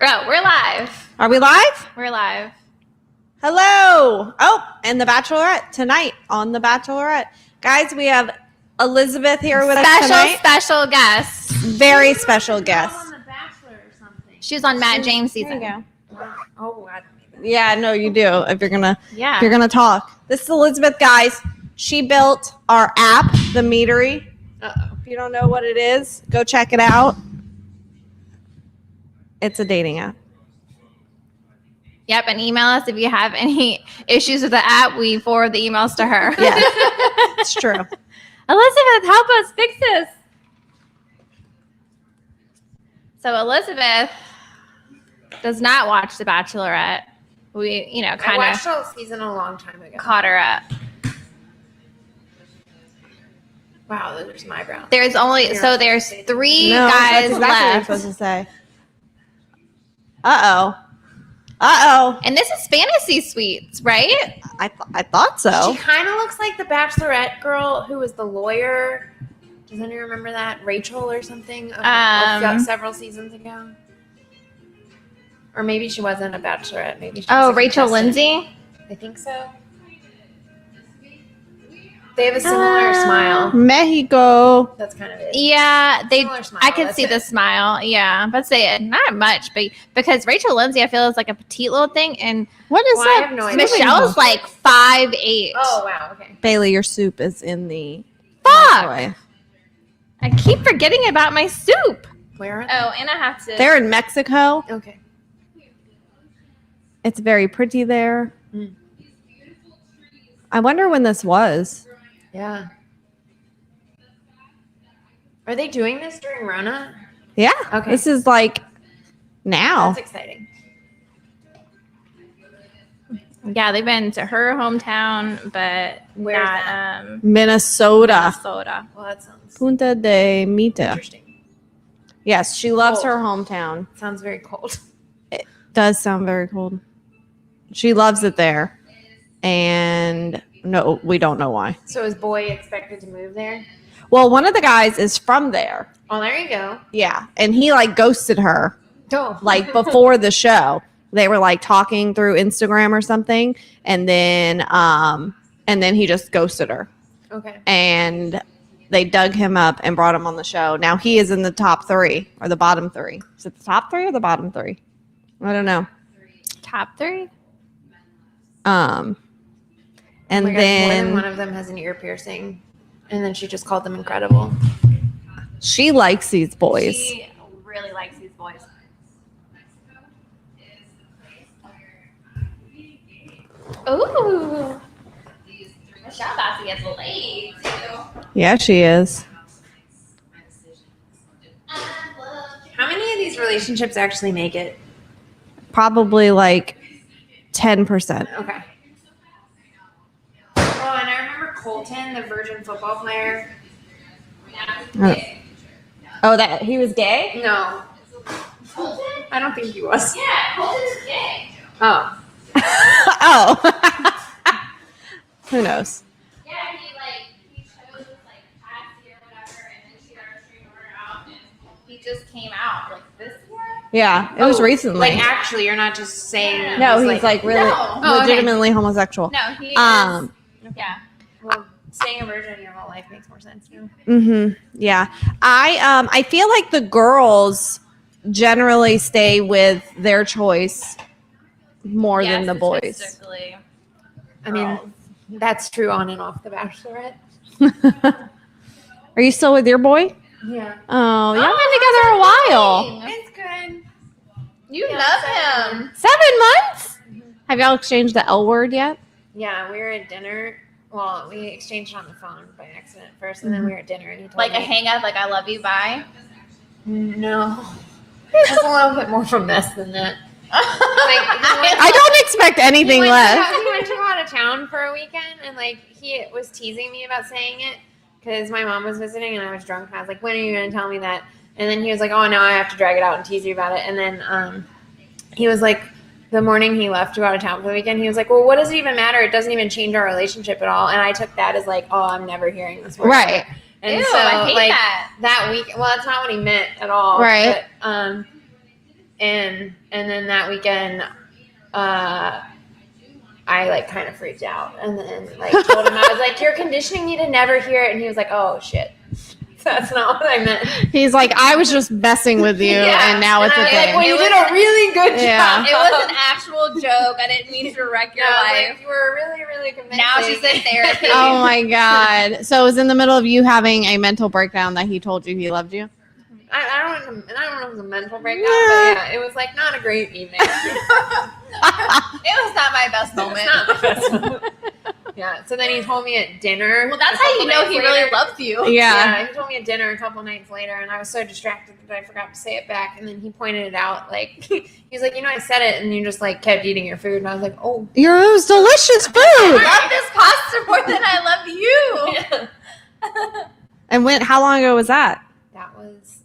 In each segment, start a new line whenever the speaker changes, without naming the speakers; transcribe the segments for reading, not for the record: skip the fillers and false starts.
Oh, we're live.
Are we live?
We're live.
Hello. Oh, and The Bachelorette tonight on The Bachelorette. Guys, we have Elizabeth here with us tonight.
Special guest.
Very special guest.
On The Bachelor or something.
She was on Matt James
There
season.
you go.
Oh, I don't even.
Yeah, no, you do. If you're gonna talk. This is Elizabeth, guys. She built our app, The Meatery.
Uh-oh.
If you don't know what it is, go check it out. It's a dating app.
Yep, and email us if you have any issues with the app. We forward the emails to her.
Yeah, it's true.
Elizabeth, help us fix this. So Elizabeth does not watch The Bachelorette. We,
I
kind
watched
of
the season a long time ago.
caught her up.
Wow, those are some eyebrows.
There's there's three
No,
guys
that's exactly what you're
left.
supposed to say. Uh-oh.
And this is Fantasy Suites, right?
I thought so.
She kind of looks like the Bachelorette girl who was the lawyer. Does anyone remember that? Rachel or something? Several seasons ago. Or maybe she wasn't a Bachelorette. Maybe she was a
Rachel
contestant.
Lindsay.
I think so. They have a similar smile.
Mexico.
That's kind of it.
Yeah,
Similar smile,
I can
that's
see
it.
the smile. Yeah, but say it not much, but because Rachel Lindsay, I feel is like a petite little thing, and
What is
Well, I
that?
have no idea.
Michelle's like 5'8".
Oh, wow. Okay.
Bailey, your soup is in the
Fuck!
microwave.
I keep forgetting about my soup.
Where are they?
Oh, and I have to.
They're in Mexico.
Okay.
It's very pretty there.
Mm.
I wonder when this was.
Yeah. Are they doing this during Rona?
Yeah.
Okay.
This is like now.
That's exciting.
Yeah, they've been to her hometown, but
Where's
not
that?
Minnesota.
Minnesota.
Well, that sounds
Punta de Mita.
interesting.
Yes, she loves
Cold.
her hometown.
Sounds very cold.
Does sound very cold. She loves it there. And no, we don't know why.
So is Boy expected to move there?
Well, one of the guys is from there.
Oh, there you go.
Yeah. And he like ghosted her
Oh.
like before the show. They were like talking through Instagram or something. And then he just ghosted her.
Okay.
And they dug him up and brought him on the show. Now he is in the top 3 or the bottom 3. Is it the top 3 or the bottom 3? I don't know.
Top 3.
And
Oh my God, more than
then
one of them has an ear piercing, and then she just called them incredible.
she likes these boys.
She really likes these boys. Ooh. Michelle about to get laid too.
Yeah, she is.
How many of these relationships actually make it?
Probably like 10%.
Okay. Oh, and I remember Colton, the Virgin football player.
Oh, that he was gay?
No, I don't think he was.
Yeah, Colton is gay.
Oh.
Oh. Who knows?
Yeah, he chose Cassie or whatever, and then she got her streamer out, and he just came out this year.
Yeah, it was
Oh,
recently.
Like, actually, you're not just saying.
No, he's like really
No.
Oh, okay.
legitimately homosexual.
No, he is. Yeah.
Well, staying a virgin your whole life makes more sense now.
Yeah. I feel like the girls generally stay with their choice more than the boys.
Statistically.
I mean, that's true on and off The Bachelorette.
Are you still with your boy?
Yeah.
Oh, y'all been together a while.
It's good.
You
Yeah,
love him.
7 months? Have y'all exchanged the L word yet?
Yeah, we were at dinner. Well, we exchanged it on the phone by accident first, and then we were at dinner, and he told
Like
me.
a hang up, like I love you, bye.
No. It's a little bit more from this than that.
I don't expect anything
he
less.
went to go out of town for a weekend, and he was teasing me about saying it because my mom was visiting and I was drunk, and I was like, "When are you going to tell me that?" And then he was like, "Oh, now I have to drag it out and tease you about it." And then he was like, the morning he left to go out of town for the weekend, he was like, "Well, what does it even matter? It doesn't even change our relationship at all." And I took that as like, "Oh, I'm never hearing this word."
Right.
And
Ew,
so
I hate
like
that.
that week, well, that's not what he meant at all.
Right.
But, and then that weekend, I like kind of freaked out, and then like told him I was like, "You're conditioning me to never hear it," and he was like, "Oh shit, that's not what I meant."
He's like, I was just messing with you,
Yeah.
and now it's
I
a
was
thing.
like, "Well, you did a really good
Yeah.
job."
It was an actual joke. I didn't mean to wreck your
Yeah, I was
life.
like, you were really, really convincing.
Now she's in therapy.
Oh my god! So it was in the middle of you having a mental breakdown that he told you he loved you.
I don't know if it was a mental breakdown, but yeah, it was like not a great evening.
It was not my best moment.
It's not the best moment. Yeah. So then he told me at dinner.
Well, that's
a
how
couple
you know
nights
he
later.
really loves you.
Yeah.
He told me at dinner a couple nights later, and I was so distracted that I forgot to say it back. And then he pointed it out. Like he was like, I said it, and you just like kept eating your food. And I was like, oh.
It was delicious food.
I love this pasta more than I love you.
And how long ago was that?
That was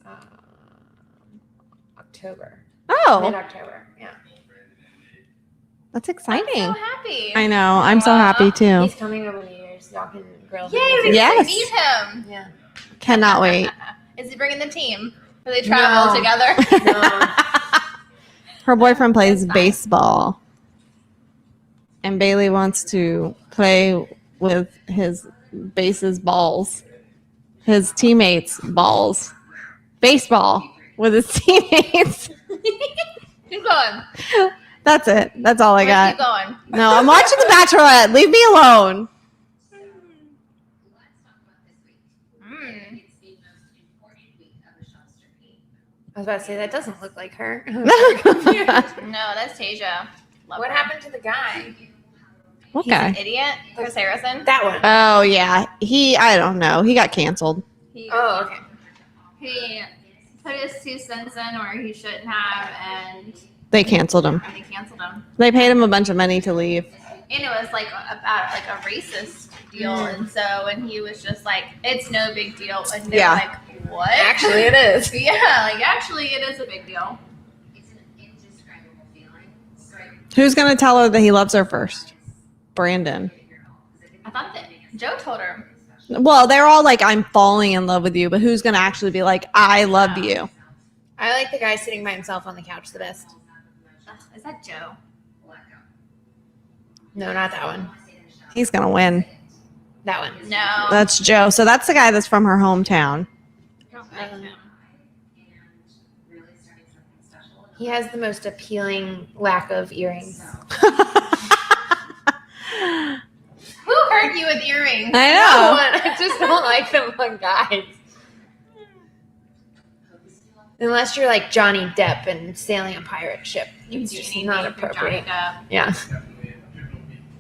October.
Oh,
Mid-October. Yeah.
that's
I'm
exciting.
so happy.
I know. I'm so happy too.
He's coming over New Year's. Y'all can grill him.
Yay, we
Yes.
get to meet him.
Yeah.
Cannot wait.
Is he bringing the team? Do they travel
No.
together?
No.
Her boyfriend plays baseball, and Bailey wants to play with his base's balls, his teammates' balls, baseball with his teammates.
Keep going.
That's it. That's all I
Keep
got.
going.
No, I'm watching The Bachelorette. Leave me alone.
Mm.
I was about to say that doesn't look like her.
No, that's Tasia. Love
What
her.
happened to the guy?
What
He's an
guy?
idiot. Chris Harrison.
That one.
Oh yeah, I don't know. He got canceled.
He,
Oh, okay.
he put his 2 cents in where he shouldn't have, and
They canceled him.
they canceled him.
They paid him a bunch of money to leave.
And it was like about like a racist deal, and so and he was just like, "It's no big deal," and they're
Yeah.
like, "What?"
Actually, it is.
Yeah, like actually, it is a big deal.
Who's gonna tell her that he loves her first? Brandon.
I thought that Joe told her.
Well, they're all like, I'm falling in love with you, but who's gonna actually be like, I love you?
I like the guy sitting by himself on the couch the best.
Ugh, is that Joe?
No, not that one.
He's gonna win.
That one.
No.
That's Joe. So that's the guy that's from her hometown.
I don't like him.
He has the most appealing lack of earrings.
Who hurt you with earrings?
I
No
know.
one. I just don't like them on guys. Unless you're like Johnny Depp and sailing a pirate ship.
You
It's
do
just
anything
not
for
appropriate.
Johnny Depp.
Yeah.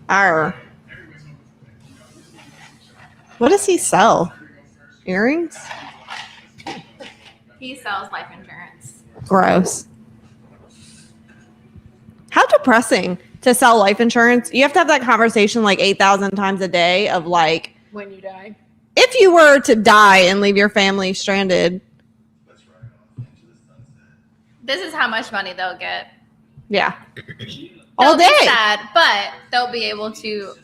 Arr. What does he sell? Earrings?
He sells life insurance.
Gross. How depressing to sell life insurance. You have to have that conversation like 8,000 times a day of like,
When you die.
if you were to die and leave your family stranded.
This is how much money they'll get.
Yeah. All
They'll be
day.
sad, but they'll be able to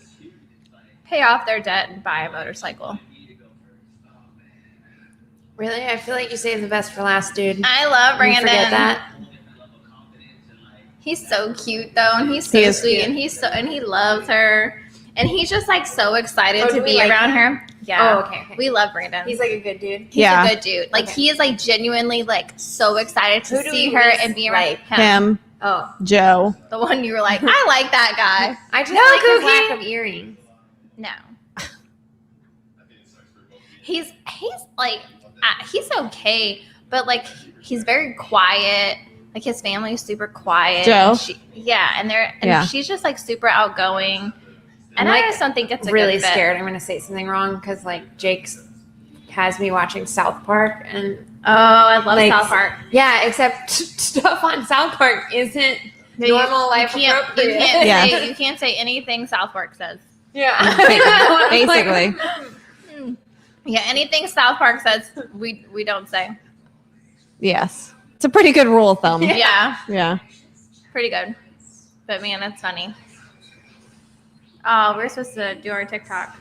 pay off their debt and buy a motorcycle.
Really? I feel like you saved the best for last, dude.
I love
You
Brandon.
forget that.
He's so cute though, and he's so
He is
sweet,
cute.
and he loves her, and he's just like so excited
Oh,
to
do we
be
like
around
him?
her. Yeah.
Oh, okay.
We love Brandon.
He's like a good dude.
He's
Yeah.
a good dude. Like
Okay.
he is like genuinely like so excited to
Who do
see
we
her
least
and be around
like?
him.
Him,
Oh.
Joe.
The one you were like, I like that guy.
I just
No,
like his
Cookie.
lack of earrings.
No. He's like he's okay, but like he's very quiet. Like his family is super quiet.
Joe?
And she's just like super outgoing. And
I'm,
I
like,
just don't think it's a
Really
good fit.
scared I'm going to say something wrong because like Jake's has me watching South Park and
Oh, I love
Like,
South Park.
yeah, except stuff on South Park isn't
No, you-
normal life
you can't,
appropriate.
Yeah.
you can't say anything South Park says.
Yeah.
Basically.
Yeah, anything South Park says, we don't say.
Yes. It's a pretty good rule of thumb.
Yeah,
Yeah.
pretty good. But man, that's funny. Oh, we're supposed to do our TikTok.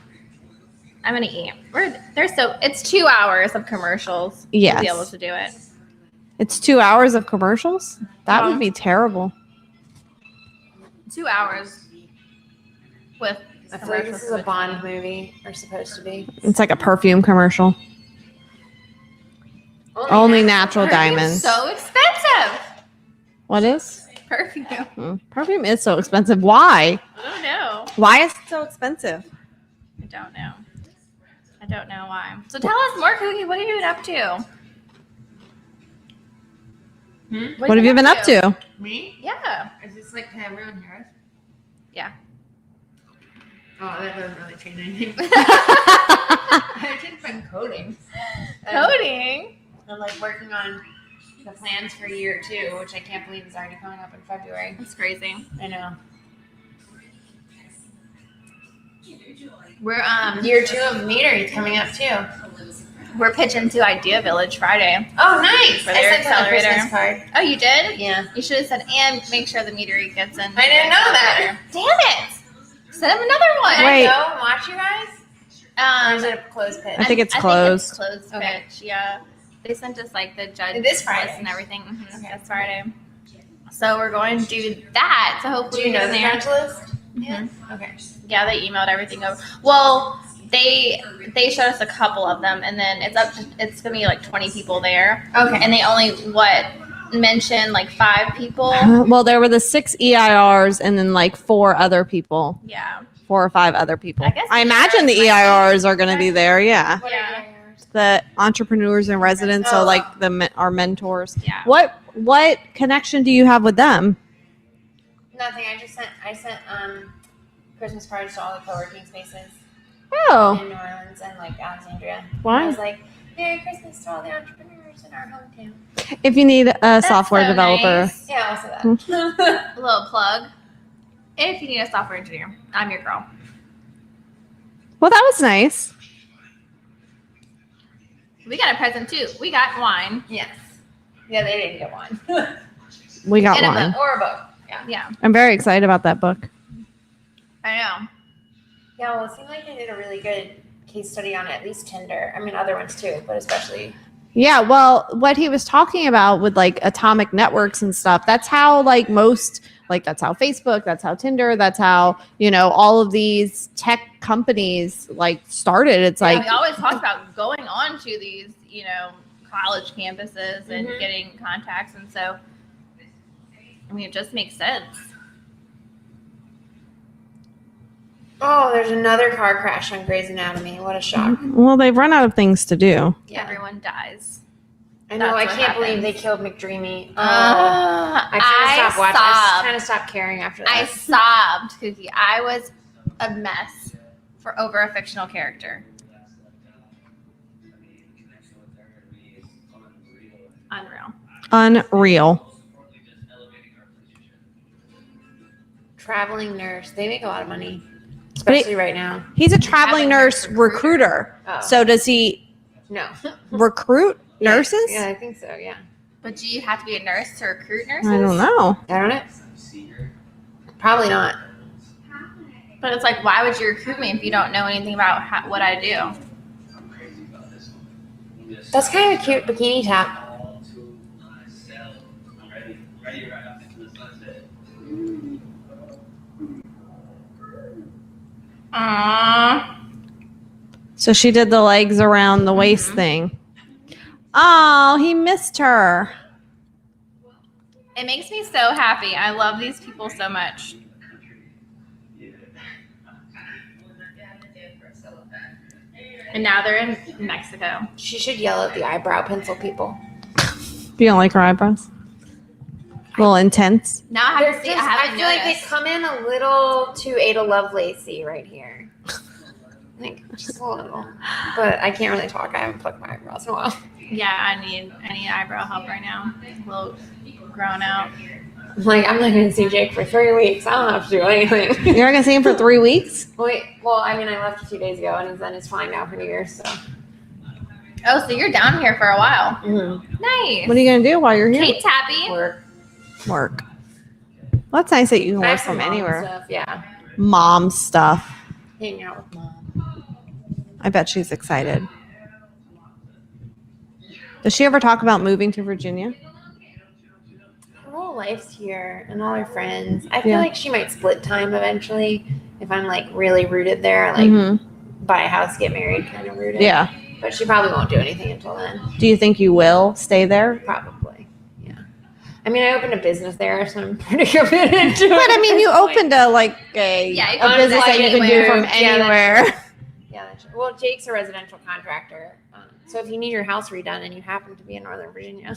I'm gonna eat. It's 2 hours of commercials.
Yes.
To be able to do it.
It's 2 hours of commercials? That would be terrible.
2 hours with.
I feel like this is a Bond movie, or supposed to be.
It's like a perfume commercial. Only natural diamonds.
So expensive.
What is?
Perfume.
Perfume is so expensive. Why?
I don't know.
Why is it so expensive?
I don't know. I don't know why. So tell us more, Cookie. What have you been up to?
What have you been up to?
Me?
Yeah.
Is this like, can everyone hear us?
Yeah.
Oh, that doesn't really change anything. I've just been coding.
Coding.
I'm like working on the plans for year 2, which I can't believe is already coming up in February.
That's crazy.
I know.
We're
Year 2 of Meadery is coming up too.
we're pitching to Idea Village Friday.
Oh, nice!
For
I
their
sent them a
accelerator.
Christmas card.
Oh, you did?
Yeah.
You should have said, and make sure the metery gets in.
I didn't know that.
Damn it! Send him another one.
Can
Wait.
I go and watch you guys? Or is it a closed pit?
I think it's
I
closed.
think it's closed
Okay.
pitch. Yeah, they sent us like the judge
This Friday?
list and everything. Mhm,
Okay.
That's Friday. So we're going to do that. So
Do
hopefully
you know
we're
the
there.
French list?
Mhm.
Okay.
Yeah, they emailed everything over. Well, they showed us a couple of them, and then it's gonna be like 20 people there,
Okay.
and they only mentioned like 5 people.
Well, there were the 6 EIRs and then like 4 other people.
Yeah.
4 or 5 other people.
I guess
I imagine the EIRs are going to be there. Yeah.
What
Yeah.
are yours?
The entrepreneurs and residents. So
Oh.
like our mentors.
Yeah.
What connection do you have with them?
Nothing. I sent Christmas cards to all the co-working spaces
Oh,
in New Orleans and like Alexandria.
Why?
I was like, Merry Christmas to all the entrepreneurs in our hometown.
if you need a software
so
developer.
nice.
Yeah, also that.
A little plug. If you need a software engineer, I'm your girl.
Well, that was nice.
We got a present too. We got wine.
Yes. Yeah, they didn't get one.
We got
And a
one.
Or a book. Yeah.
Yeah,
I'm very excited about that book.
I know.
Yeah, well, it seemed like they did a really good case study on at least Tinder. I mean, other ones too, but especially.
Yeah, well, what he was talking about with like atomic networks and stuff, that's how like most, like that's how Facebook, that's how Tinder, that's how, all of these tech companies like started. It's
Yeah,
like,
we always talked about going on to these, college campuses and
Mhm.
getting contacts, and so I mean, it just makes sense.
Oh, there's another car crash on Grey's Anatomy. What a shock.
well, they've run out of things to do.
Yeah.
Everyone dies.
I know. I
That's
can't
what
believe they
happens.
killed McDreamy.
I
I kind of stopped watching. I
sobbed.
kind of stopped caring after
I
that.
sobbed, Cookie. I was a mess for over a fictional character. Unreal.
Unreal.
Traveling nurse. They make a lot of money, especially right now.
He's a traveling nurse recruiter.
Oh.
So does he
No.
recruit nurses?
Yeah, I think so. Yeah.
But do you have to be a nurse to recruit nurses?
I don't know.
I don't know. Probably not.
But it's like, why would you recruit me if you don't know anything about what I do?
That's kind of a cute bikini top.
Aww.
So she did the legs around the waist
Mm-hmm.
thing. Oh, he missed her.
It makes me so happy. I love these people so much. And now they're in Mexico.
She should yell at the eyebrow pencil people.
You don't like her eyebrows? A little intense.
Now I have
They're
to see.
just-
I haven't
I feel like they
noticed.
come in a little too Ada Lovelace-y right here. Like just a little. But I can't really talk. I haven't plucked my eyebrows in a while.
Yeah, I need eyebrow help right now. A little grown out.
Like I'm not gonna see Jake for 3 weeks. I don't have to do anything.
You're not gonna see him for 3 weeks?
Wait, well, I mean, I left a few days ago, and he's then it's fine now for New Year's. So.
Oh, so you're down here for a while.
Mm-hmm.
Nice.
What are you gonna do while you're here?
Kate's happy.
Work.
Work. Well, that's nice that you can
I
work
have some
from
mom
anywhere.
Stuff, yeah,
Mom stuff.
hanging out with mom.
I bet she's excited. Does she ever talk about moving to Virginia?
life's here and all her friends. I feel
Yeah.
like she might split time eventually if I'm like really rooted there, like
Mhm.
buy a house, get married, kind of rooted.
Yeah.
But she probably won't do anything until then.
Do you think you will stay there?
Probably. Yeah. I mean, I opened a business there, so I'm pretty committed to it.
But I mean, you
at this point.
opened a
Yeah, you
a
can
business
like
that you can do
anywhere.
from
Yeah, that's
anywhere.
Yeah, that's true. Well, Jake's a residential contractor. So if you need your house redone and you happen to be in Northern Virginia,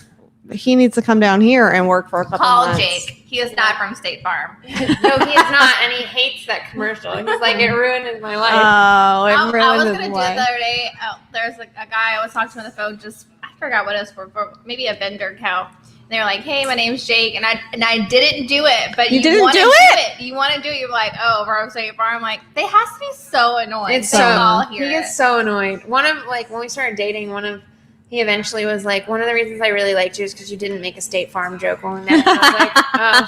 He needs to come down here and work for a couple
Call
months.
Jake. He is not from State Farm.
no, he is not, and he hates that commercial. He's like, it ruined my life.
Oh,
I
it
was
ruined
gonna
his
do it the
life.
other day. There's a guy I was talking to on the phone. Just I forgot what it was for maybe a vendor account. And they were like, "Hey, my name's Jake," and I didn't do it, but
You didn't
wanna
do it?
You want to do it? You're like, "Oh, from State Farm." I'm like, they has to be so annoying.
It's
They
so
all
he
hear
gets
it.
so annoyed. One of like when we started dating, he eventually was like, one of the reasons I really liked you is because you didn't make a State Farm joke when we met. And I was like,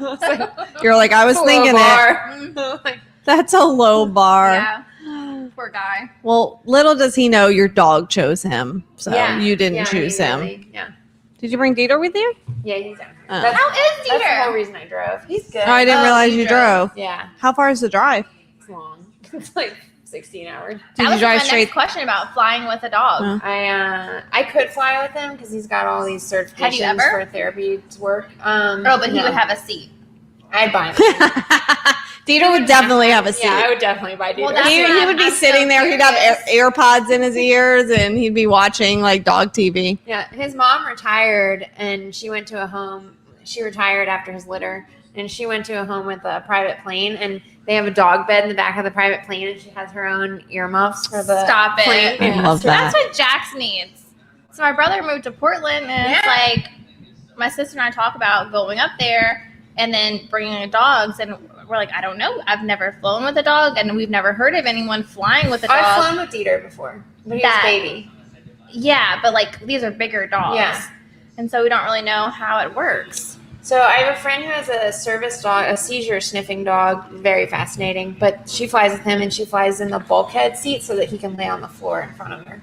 oh. It's like,
You're like, I was
it's a
thinking
low
it.
bar. Like,
That's a low bar.
Yeah, poor guy.
Well, little does he know your dog chose him, so
yeah.
you didn't
Yeah,
choose
he
him.
really- yeah.
Did you bring Dieter with you?
Yeah, he's down.
Oh.
That's,
How is
that's the
Dieter?
whole reason I drove. He's good.
Oh, I didn't
Oh,
realize
you
you drove.
Yeah,
How far is the drive?
it's long. It's like 16 hours.
That
you
was
drive
my
straight-
next question about flying with a dog.
Oh.
I could fly with him because he's got all these certifications
Have you ever?
for therapy work.
Oh, but he
no.
would have a seat.
I'd buy him.
Dieter would definitely have a seat.
Yeah, I would definitely buy Dieter.
Well, that's
he,
what
he would be
I'm
sitting
so
there. He'd have
curious.
AirPods in his ears, and he'd be watching like dog TV.
Yeah, his mom retired, and she went to a home. She retired after his litter, and she went to a home with a private plane, and they have a dog bed in the back of the private plane, and she has her own earmuffs for the
Stop it.
plane.
I love
so
that.
That's what Jax needs. So my brother moved to Portland, and it's
Yeah.
like my sister and I talk about going up there and then bringing the dogs, and we're like, I don't know. I've never flown with a dog, and we've never heard of anyone flying with a dog.
I've flown with Dieter before, but he was
That-
baby.
Yeah, but like these are bigger dogs.
Yeah.
And so we don't really know how it works.
So I have a friend who has a service dog, a seizure sniffing dog, very fascinating. But she flies with him, and she flies in the bulkhead seat so that he can lay on the floor in front of her.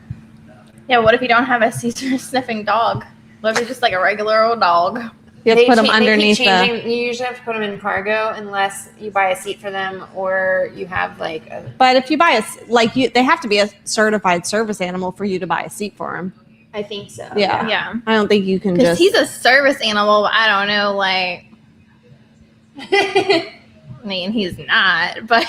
Yeah, what if you don't have a seizure sniffing dog? What if you're just like a regular old dog?
You have to put them
They
underneath
keep
the.
changing. You usually have to put them in cargo unless you buy a seat for them or you have like a.
But if you buy they have to be a certified service animal for you to buy a seat for him.
I think so.
Yeah.
Yeah.
I don't think you can
Because
just.
he's a service animal, but I don't know, like, I mean, he's not, but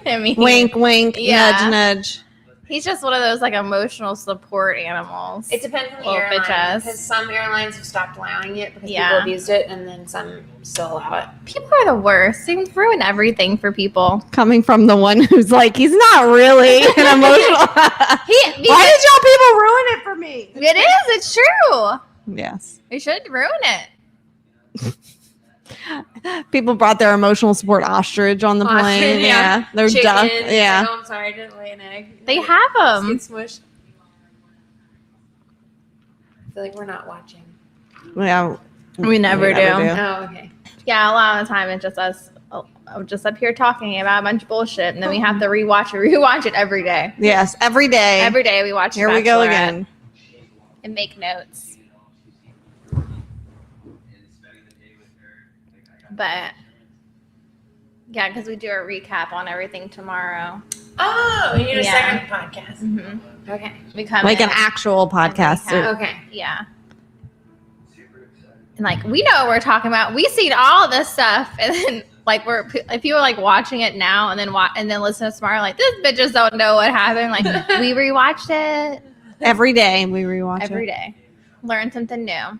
I mean,
Wink, wink,
Yeah.
nudge, nudge.
he's just one of those like emotional support animals.
It depends on the
Little
airline
bitches.
because some airlines have stopped allowing it because
Yeah.
people abused it, and then some still allow it.
People are the worst. They ruin everything for people.
Coming from the one who's like, he's not really an emotional. Why did y'all people ruin it for me?
It is. It's true.
Yes.
We should ruin it.
People brought their emotional support ostrich on the
Ostrich,
plane.
yeah.
Yeah. They're
Chickens.
duck. Yeah.
Oh, I'm sorry, I didn't lay an egg.
They have them.
Get smushed. I feel like we're not watching.
Yeah.
We never do.
Oh, okay.
Yeah, a lot of the time it's just us just up here talking about a bunch of bullshit, and then we have to rewatch it every day.
Yes. Every day.
Every day we watch.
Here we go
Bachelorette
again.
and make notes. But yeah, because we do a recap on everything tomorrow.
Oh, we need a
Yeah.
second podcast.
Mm-hmm.
Okay.
We come
Like
in,
an actual podcast.
recap.
Okay.
yeah, and like we know what we're talking about. We seen all this stuff, and then like if you were like watching it now and then listen to tomorrow, like this bitches don't know what happened. Like we rewatched it
Every day we rewatch
every
it.
day, learn something new.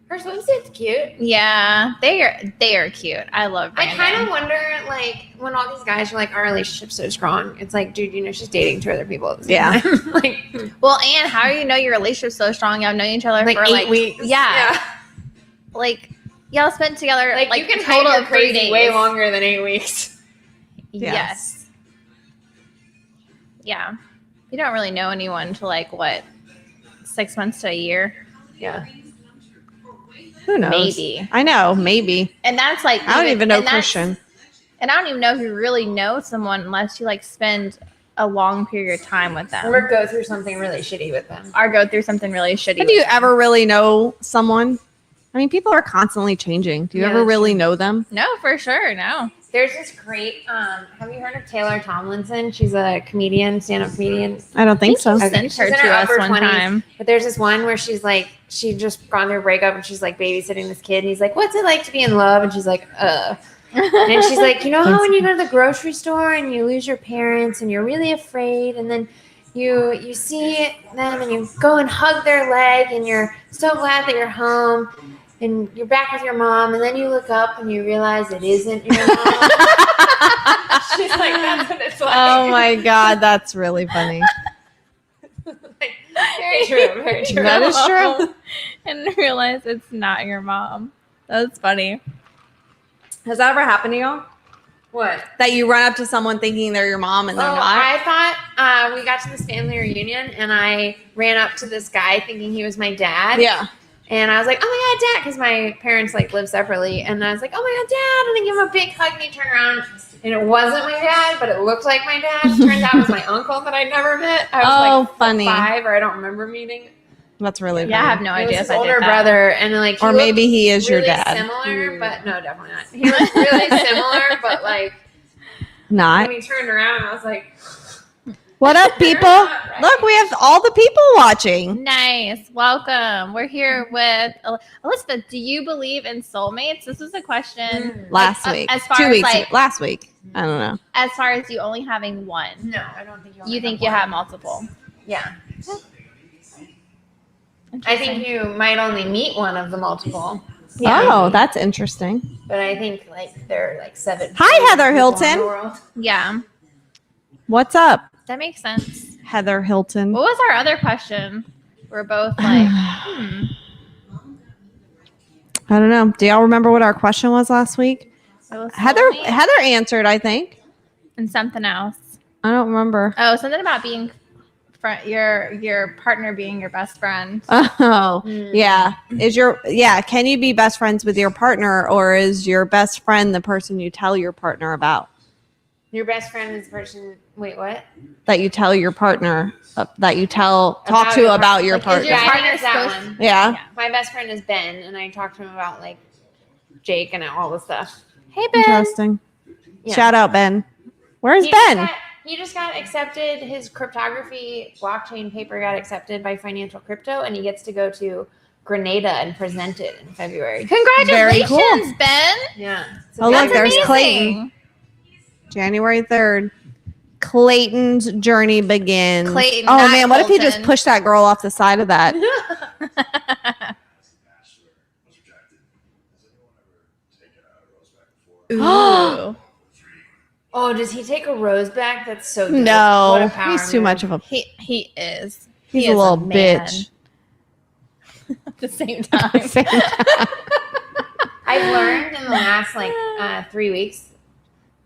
Her swimsuit's cute.
Yeah, they are cute. I love.
I
Brandon.
kind of wonder, like, when all these guys are like, our relationship's so strong. It's like, dude, you know, she's dating two other people. At the same
Yeah.
time. Like,
Well, and how do you know your relationship's so strong? Y'all known each other
like
for
8
like
weeks.
Yeah, like y'all spent together
Like,
like
you can
total
hide your
of 3
crazy
days.
way longer than 8 weeks.
Yes. Yeah. You don't really know anyone to like what 6 months to a year,
Yeah.
Who knows?
maybe.
I know. Maybe.
And that's like
I don't even know
and that's-
Christian.
And I don't even know if you really know someone unless you like spend a long period of time with them
Or go through something really shitty with them.
or go through something really shitty.
Do you ever really know someone? I mean, people are constantly changing. Do you
Yeah,
ever
that's
really
true.
know them?
No, for sure. No.
There's this great. Have you heard of Taylor Tomlinson? She's a comedian, stand-up comedian.
I don't think so.
you
Okay.
sent her
She's in
to
her
us
upper
one
20s.
time.
But there's this one where she's like, she just gone through a breakup and she's like babysitting this kid. And he's like, "What's it like to be in love?" And she's like, And she's like, "You know how when you go to the grocery store and you lose your parents and you're really afraid, and then you see them and you go and hug their leg and you're so glad that you're home and you're back with your mom, and then you look up and you realize it isn't your mom." She's like, "That's what it's like."
Oh my God, that's really funny.
Like, very true. Very true.
That is true.
And realize it's not your mom. That's funny.
Has that ever happened to y'all?
What?
That you run up to someone thinking they're your mom and they're not?
I thought we got to this family reunion and I ran up to this guy thinking he was my dad.
Yeah.
And I was like, "Oh my God, Dad," because my parents like live separately. And I was like, "Oh my God, Dad." And I give him a big hug and he turned around and it wasn't my dad, but it looked like my dad. Turns out it was my uncle that I'd never met. I was like
funny.
5 or I don't remember meeting.
That's really
Yeah, I
funny.
have no
It was
idea
his
if I did
older
that.
brother, and like, he
Or maybe
looked
he is your
really
dad.
similar, but no, definitely not. He looked really similar, but like
Not.
when he turned around, I was like,
What up, people?
not right.
Look, we have all the people watching.
Nice. Welcome. We're here with Elizabeth. Do you believe in soulmates? This was a question
Last
like,
week.
as far
2
as,
weeks.
like-
last week. I don't know.
as far as you only having one.
No, I don't think
You think you have multiple.
Yeah, I think you might only meet one of the multiple.
Yeah.
Oh, that's interesting.
But I think like there are like 7.
Hi, Heather
people in the
Hilton.
world.
Yeah,
What's up,
that makes sense.
Heather Hilton?
What was our other question? We're both like,
I don't know. Do y'all remember what our question was last week?
it was
Heather
soulmate
Heather answered, I think.
and something else.
I don't remember.
Oh, something about being your partner being your best friend.
Oh,
Mm.
yeah. Can you be best friends with your partner, or is your best friend the person you tell your partner about?
Your best friend is the person. Wait, what?
That you tell your partner, that you talk
About
to
your
about your
partner. Like, is your
partner.
Yeah, I think it's that
partner's
one.
Yeah.
Yeah.
My best friend is Ben, and I talked to him about like Jake and all the stuff.
Hey Ben.
Interesting.
Yeah.
Shout out, Ben. Where's
He
Ben?
just got accepted. His cryptography blockchain paper got accepted by Financial Crypto, and he gets to go to Grenada and present it in February.
Congratulations,
Very cool.
Ben.
Yeah.
Oh, look,
That's
there's
amazing.
Clayton. January 3rd. Clayton's journey begins.
Clayton,
Oh
not
man, what if he just
Colton.
pushed that girl off the side of that?
Ooh.
Oh, does he take a rose back? That's so good. What
No,
a power
he's too
move.
much of a.
He is.
He's
He
a
is
little
man.
bitch.
At the same time.
I've learned in the last like 3 weeks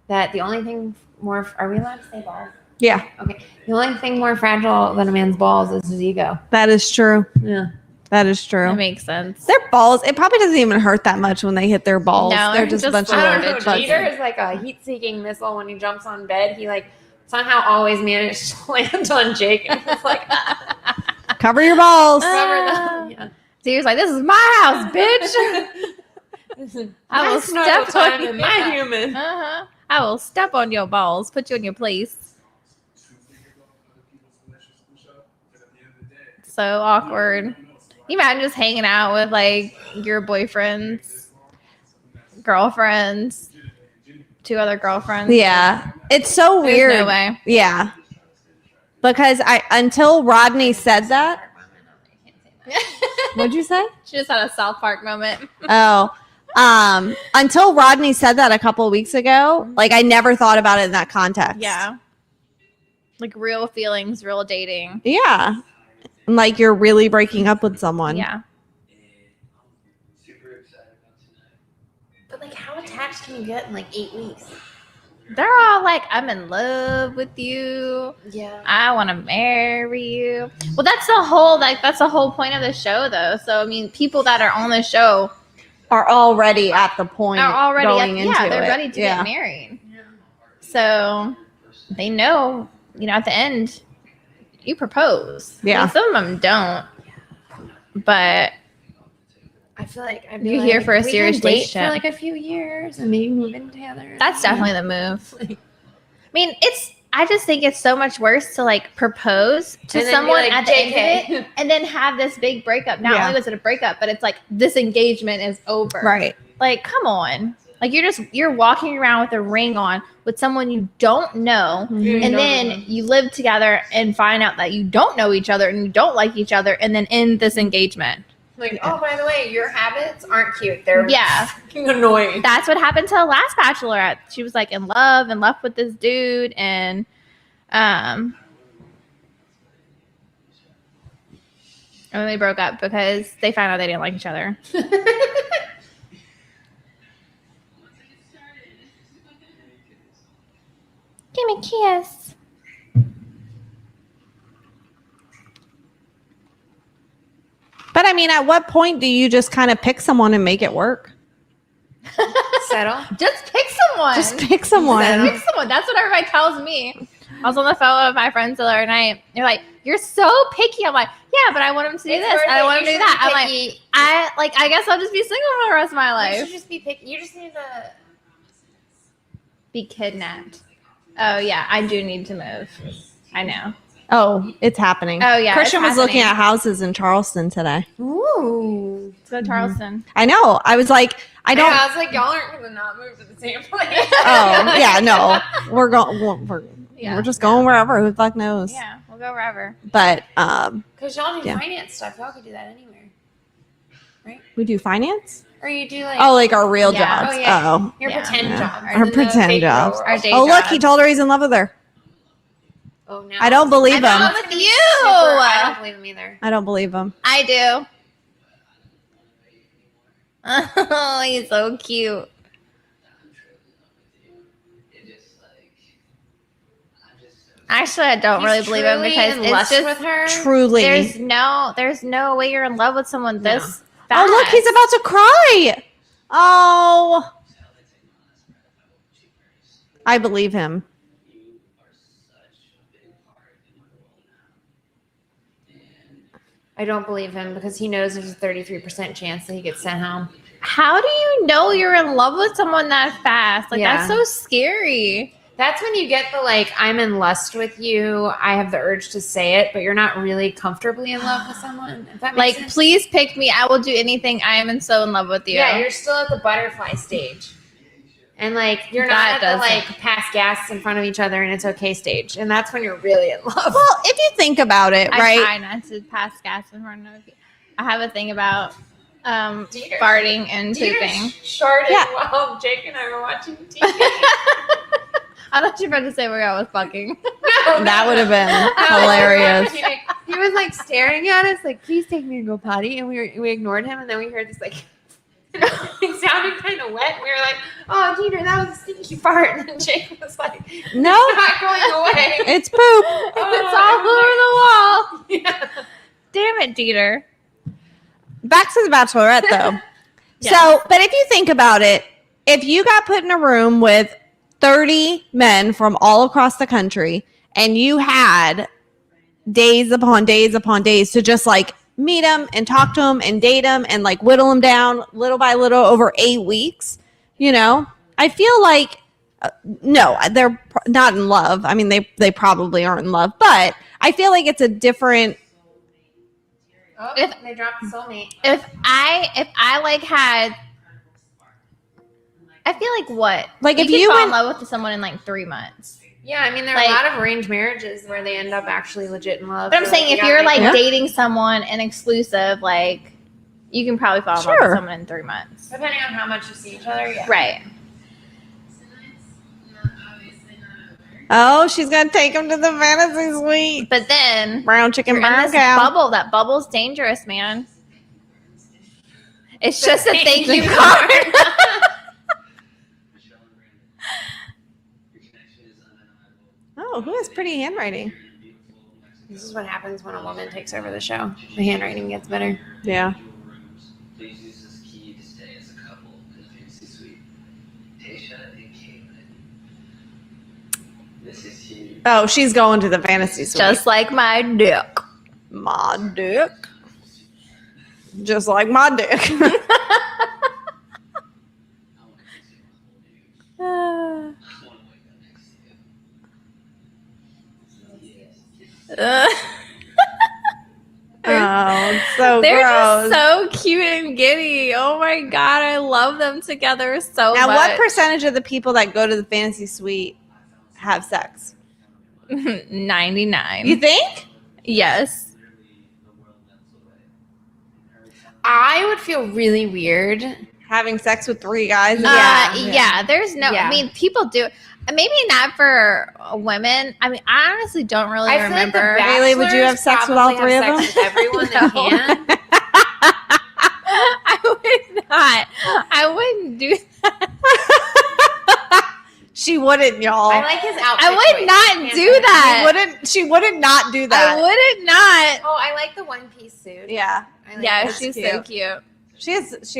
that the only thing more. Are we allowed to say balls?
Yeah,
Okay. The only thing more fragile than a man's balls is his ego.
that is true.
Yeah.
That is true.
That makes sense.
Their balls, it probably doesn't even hurt that much when they hit their balls.
No,
They're
they're
just a
just
bunch of
I don't
little
know.
Bugs.
Jeter is like a heat-seeking missile when he jumps on bed. He like somehow always managed to land on Jake, and he's like,
Cover your balls.
cover them. Yeah.
So he was like, "This is my house, bitch. I will
My snuggle
step
time
on
and
you.
my human.
Uh-huh. I will step on your balls, put you in your place." So awkward. You imagine just hanging out with like your boyfriend's girlfriends, 2 other girlfriends.
Yeah, it's so
There's
weird.
no way.
Yeah, because until Rodney said that. What'd you say?
She just had a South Park moment.
Oh, until Rodney said that a couple of weeks ago, like I never thought about it in that context.
Yeah. Like real feelings, real dating.
Yeah. Like you're really breaking up with someone.
Yeah.
But like, how attached can you get in like 8 weeks?
They're all like, "I'm in love with you.
Yeah.
I want to marry you." Well, that's the whole point of the show, though. So I mean, people that are on the show
Are already at the point
are already
going into
they're
it.
ready to
Yeah.
get married. So they know, at the end, you propose. I mean,
Yeah.
some of them don't, but
I feel like I'd be
You're
like,
here for a
we
serious
can date
relationship.
for like a few years and maybe move in together.
That's definitely the move. I mean, I just think it's so much worse to like propose to
And then be
someone
like,
at the end
JK.
of it and then have this big breakup. Not
Yeah.
only was it a breakup, but it's like this engagement is over.
Right.
Like, come on. Like you're walking around with a ring on with someone you don't know,
Mhm.
and then you live together and find out that you don't know each other and you don't like each other, and then end this engagement.
Like, oh, by the way, your habits aren't cute. They're
Yeah.
fucking annoying.
That's what happened to the last bachelorette. She was like in love with this dude, and and then they broke up because they found out they didn't like each other. Give me a kiss.
But I mean, at what point do you just kind of pick someone and make it work?
Settle.
Just pick someone.
Just pick someone.
Pick someone. That's what everybody tells me. I was on the phone with my friends the other night. They're like, "You're so picky." I'm like, "Yeah, but I want him to do this. And I want him to do that." I'm like, I guess I'll just be single for the rest of my
You
life.
should just be picky. You just need to.
Be kidnapped. Oh yeah, I do need to move. I know.
Oh, it's happening.
Oh yeah,
Christian
it's
was looking
happening.
at houses in Charleston today.
Ooh.
Let's go to Charleston.
I know. I was like, I don't.
I was like, y'all aren't gonna not move to the same place.
Oh, yeah, no. We're going.
Yeah.
We're just going wherever. Who the fuck knows?
Yeah, we'll go wherever.
But
Because y'all do
Yeah.
finance stuff. Y'all could do that anywhere.
we do finance.
Or you do like
Oh, like our real
Yeah.
jobs.
Oh, yeah.
Oh,
your
Yeah.
pretend
Yeah.
jobs.
Our
and then the
pretend
fake
jobs.
real
Our
world.
day
oh, look,
jobs.
he told her he's in love with her.
Oh, now
I don't believe
I'm
him.
not with you.
I don't believe him either.
I don't believe him.
I do. Oh, he's so cute. Actually, I don't
He's
really believe him
truly
because
in
it's
lust
just
with her.
Truly.
there's no way you're in love with someone this fast.
Oh, look, he's about to cry. Oh. I believe him.
I don't believe him because he knows there's a 33% chance that he gets sent home.
How do you know you're in love with someone that fast? Like
Yeah.
that's so scary.
That's when you get the like, I'm in lust with you. I have the urge to say it, but you're not really comfortably in love with someone. If that makes
Like,
sense.
please pick me. I will do anything. I am so in love with you.
Yeah, you're still at the butterfly stage. And like you're not
That
at the
doesn't-
like pass gas in front of each other and it's okay stage. And that's when you're really in love.
Well, if you think about it,
I
right?
try not to pass gas in front of you. I have a thing about
Dieter.
farting and
Dieter
pooping.
Sharded
Yeah.
while Jake and I were watching TV.
I thought you were about to say where I was fucking.
That would have been
No,
hilarious.
He was like staring at us, like, "Please take me to go potty," and we ignored him, and then we heard this like, it sounded kind of wet. We were like, "Oh, Dieter, that was a stinky fart," and then Jake was like,
No,
"Not going away."
it's poop.
It's all over the wall.
Yeah.
Damn it, Dieter.
Back to the Bachelorette, though.
Yeah.
So, but if you think about it, if you got put in a room with 30 men from all across the country and you had days upon days upon days to just like meet them and talk to them and date them and like whittle them down little by little over 8 weeks, you know, I feel like no, they're not in love. I mean, they probably aren't in love, but I feel like it's a different.
Oh,
If-
they dropped the soulmate.
If I like had, I feel like what?
Like, if
could
you
fall
went-
in love with someone in like 3 months.
Yeah, I mean, there are
Like-
a lot of arranged marriages where they end up actually legit in love.
But I'm
Or,
saying
they
if
got
you're like
married.
dating someone and exclusive, like you can probably fall in love
Sure.
with someone in 3 months.
Depending on how much you see each other, yeah.
Right.
Oh, she's gonna take him to the fantasy suite.
But then
Brown chicken,
you're in
brown
this
cow.
bubble. That bubble's dangerous, man. It's just a thank you
card.
card.
Oh, who has pretty handwriting?
This is what happens when a woman takes over the show. The handwriting gets better.
Yeah.
Please use this key to stay as a couple in the fantasy suite. Tasha and Caitlin. This is huge.
Oh, she's going to the fantasy suite.
Just like my dick.
my dick. just like my dick.
I want to fix you a whole new. I want to wake up next to you.
Oh, it's so
They're
gross.
just so cute and giddy. Oh my god, I love them together so
Now,
much.
what percentage of the people that go to the fantasy suite have sex?
99.
You think?
Yes.
I would feel really weird.
Having sex with 3 guys?
Yeah. There's no.
Yeah.
I mean, people do. Maybe not for women. I mean, I honestly don't really
I feel like the
remember.
Bailey, would you have sex with all
Bachelors
3 of
probably have sex with everyone
No.
they can.
I would not. I wouldn't do that.
She wouldn't, y'all.
I like his outfit.
I would
choice.
not
Can't
do
say
that.
She wouldn't not do
I
that.
wouldn't not.
Oh, I like the one-piece suit.
Yeah.
I like
Yeah,
that.
she's
cute.
so cute.
She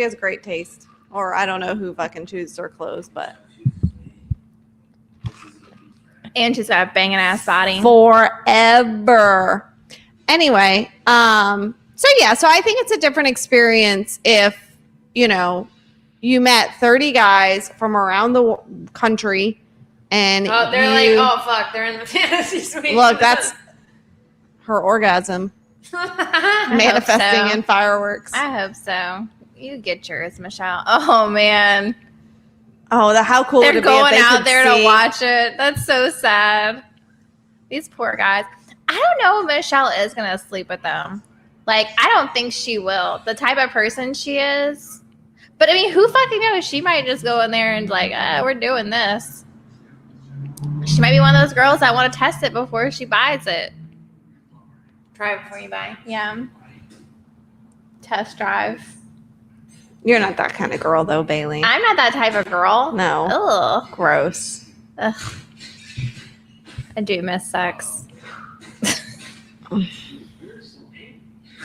has great taste. Or I don't know who fucking chooses her clothes, but
And she's got a banging ass body.
forever. Anyway, so I think it's a different experience if, you met 30 guys from around the country and
Oh, they're
you-
like, oh fuck, they're in the fantasy suite.
look, that's her orgasm manifesting
so.
in fireworks.
I hope so. You get yours, Michelle. Oh man,
Oh, how cool would
they're
it be if
going
they
out
could
there
see-
to watch it. That's so sad. These poor guys. I don't know if Michelle is gonna sleep with them. Like, I don't think she will. The type of person she is. But I mean, who fucking knows? She might just go in there and like, we're doing this. She might be one of those girls that want to test it before she buys it.
Try before you buy.
Yeah. Test drive.
You're not that kind of girl, though, Bailey.
I'm not that type of girl.
No.
Ugh.
Gross.
Ugh. I do miss sex.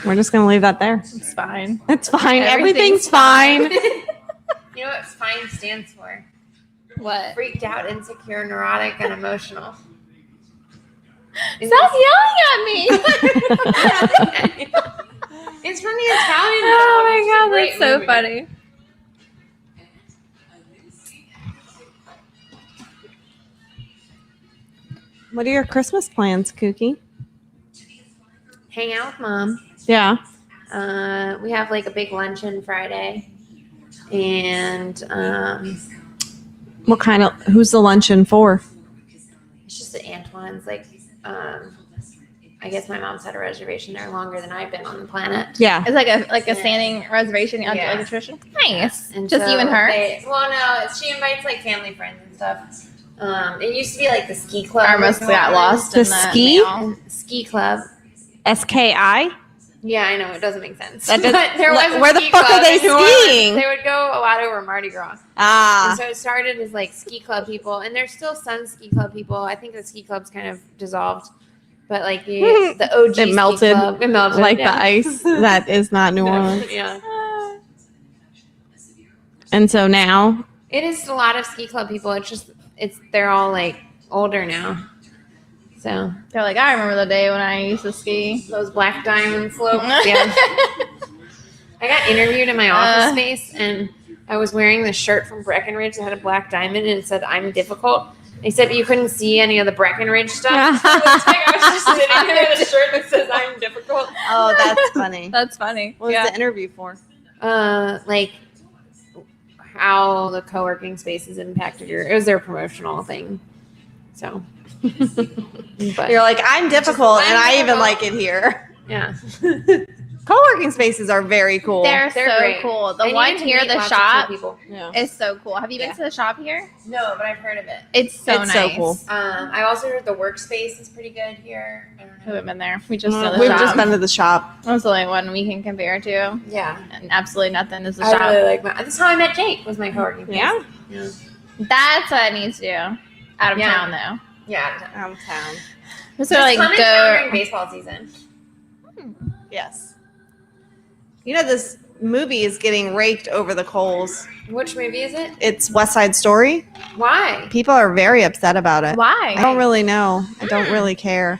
We're just going to leave that there.
It's fine.
It's fine.
Everything's
Everything's fine.
You know what FINE stands for?
What?
Freaked out, insecure, neurotic, and emotional.
Stop yelling at me.
It's from the Italian.
Oh
film. It's a
my god,
great
that's so
movie.
funny.
What are your Christmas plans, Kookie?
Hang out with mom.
Yeah.
We have like a big luncheon Friday, and
What kind of, who's the luncheon for?
it's just at Antoine's. Like, I guess my mom's had a reservation there longer than I've been on the planet.
Yeah.
It's like a standing reservation,
Yeah.
like a tradition. Nice.
And
Just
so
you and her.
Well, no, she invites like family friends and stuff. It used to be like the ski club.
Or must have got lost
The
in the
ski?
mail.
Ski club.
SKI?
Yeah, I know it doesn't make sense.
That does-
But there was a
where the
ski
fuck
club
are they
in New Orleans.
skiing?
They would go a lot over Mardi Gras.
Ah.
And so it started as like ski club people, and there's still some ski club people. I think the ski club's kind of dissolved, but like the OG
It
ski
melted
club, it melted
like
yeah.
the ice. That is not New Orleans.
Yeah,
And so now,
it is a lot of ski club people. They're all like older now. So
They're like, I remember the day when I used to ski.
those black diamond slopes. Yeah. I got interviewed in my office space, and I was wearing this shirt from Breckenridge that had a black diamond, and it said, "I'm difficult." They said you couldn't see any of the Breckenridge stuff. So it's like I was just sitting there with a shirt that says, "I'm difficult."
oh, that's funny.
That's funny.
What was
Yeah.
the interview for?
Like how the co-working spaces impacted it was their promotional thing. So, but
You're like, I'm difficult, and I even
difficult.
like it here.
yeah,
Co-working spaces are very cool.
They're
They're
so
great.
cool. The
I
one
needed to
here,
meet
the
lots of
shop,
cool people.
yeah.
is so cool. Have you been
Yeah.
to the shop here?
No, but I've heard of it.
It's so
It's so
nice.
cool.
I've also heard the workspace is pretty good here. I don't know.
Haven't been there. We just know the
We've
shop.
just been to the shop.
That's the only one we can compare to.
Yeah,
And absolutely nothing is the
I
shop.
really like that's how I met Jake. Was my co-working space.
Yeah.
Yeah.
That's what I need to do. Out of
Yeah.
town though.
Yeah.
Out of town.
Just
So
like
come in town during
go.
baseball season.
Yes. You know, this movie is getting raked over the coals.
Which movie is it?
It's West Side Story.
Why?
People are very upset about it.
Why?
I don't really know. I don't really care.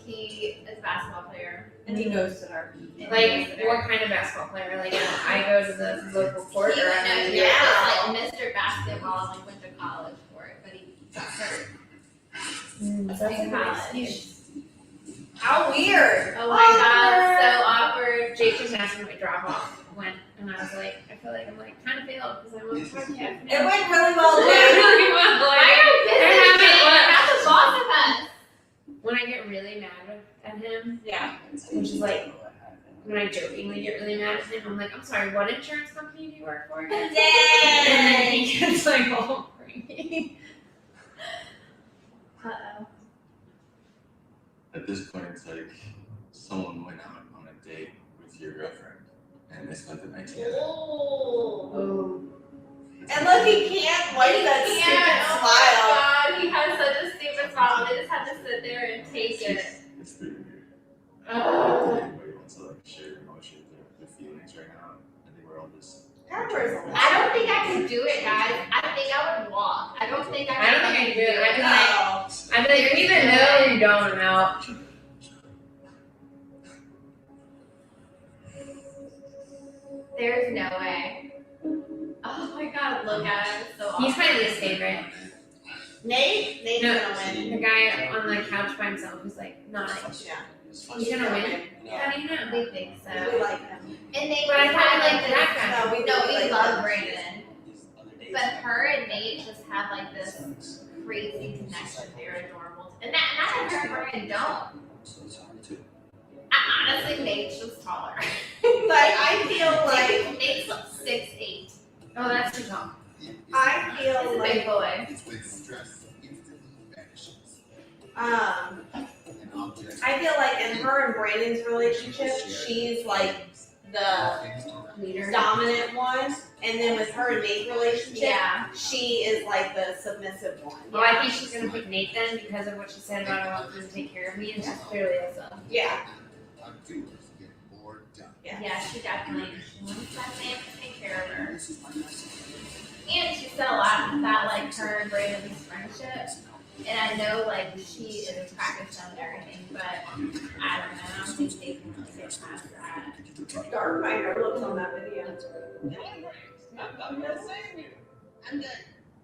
he is a basketball player.
And he ghosted her.
Like, what kind of basketball player? Like, I go to the local court
He
or
went, no,
I'm
he was like Mr. Basketball and like went to college for it, but he got hurt in college.
How weird.
Oh my god, so awkward.
Jake just asked me what drop off went, and I was like, I feel like I'm like kind of failed because I'm on the podcast.
It went really well, Jay.
really well.
Why are you busy?
I haven't
You're
left.
not the boss of us.
When I get really mad at him,
Yeah.
which is like when I jokingly get really mad at him, I'm like, I'm sorry, what insurance company do you work for again? And then he gets like all crazy.
Uh-oh.
At this point, it's like someone went out on a date with your girlfriend and they spent the night together.
Oh.
And look, he can't wipe that
Oh my god, he has such a stupid smile. They just have to sit there and take it.
It's pretty weird.
Oh.
Anybody wants to like share emotions or their feelings right now? I think we're all just.
I don't think I can do it, guys. I think I would walk. I don't think I
I don't think I can do it. I'd be
smile.
I'd be like, you either know or you don't know.
There's no way. Oh my god, look at him. It's so awesome.
He's my least favorite.
Nate's
No.
gonna win.
The guy on the couch by himself who's like, not.
Yeah.
He's gonna win. How do you know?
We think so.
We like him.
And Nate
But I
was
thought
kind
I
of
liked that guy.
we love
him.
Brandon. But her and Nate just have like this crazy connection. They're adorable. And that and her and Brandon don't. Honestly, Nate's just taller.
But I feel like
Nate's like 6'8".
Oh, that's too tall.
I
He's
feel
a
like
big boy.
I feel like in her and Brandon's relationship, she's like the
Leader.
dominant one, and then with her and Nate's relationship,
Yeah.
she is like the submissive one.
Well, I think she's gonna pick Nate then because of what she said about I want him to take care of me, and she's clearly also.
Yeah.
Yeah, she definitely she wants that man to take care of her. And she said a lot about like her and Brandon's friendship. And I know like she is attracted to him and everything, but I don't know. I don't think they can really get past that.
Dark Minor looks on that video.
I'm good.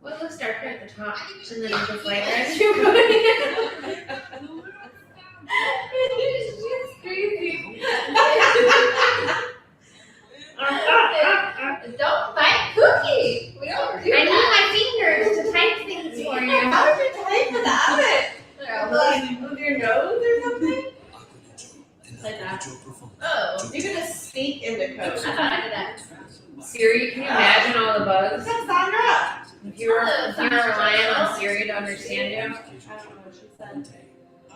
Well, it looks darker at the top, and then it gets lighter as you go in.
She's crazy. Don't bite Cookie. We don't do
I need
that.
my fingers to type things for you.
How would you type without it?
No,
Like with your nose or something?
like that. Oh,
You can just speak into
I
code.
thought I did that.
Siri, can you imagine all the bugs?
What's up, Sandra?
If you were relying on Siri to understand you?
I don't know what she said.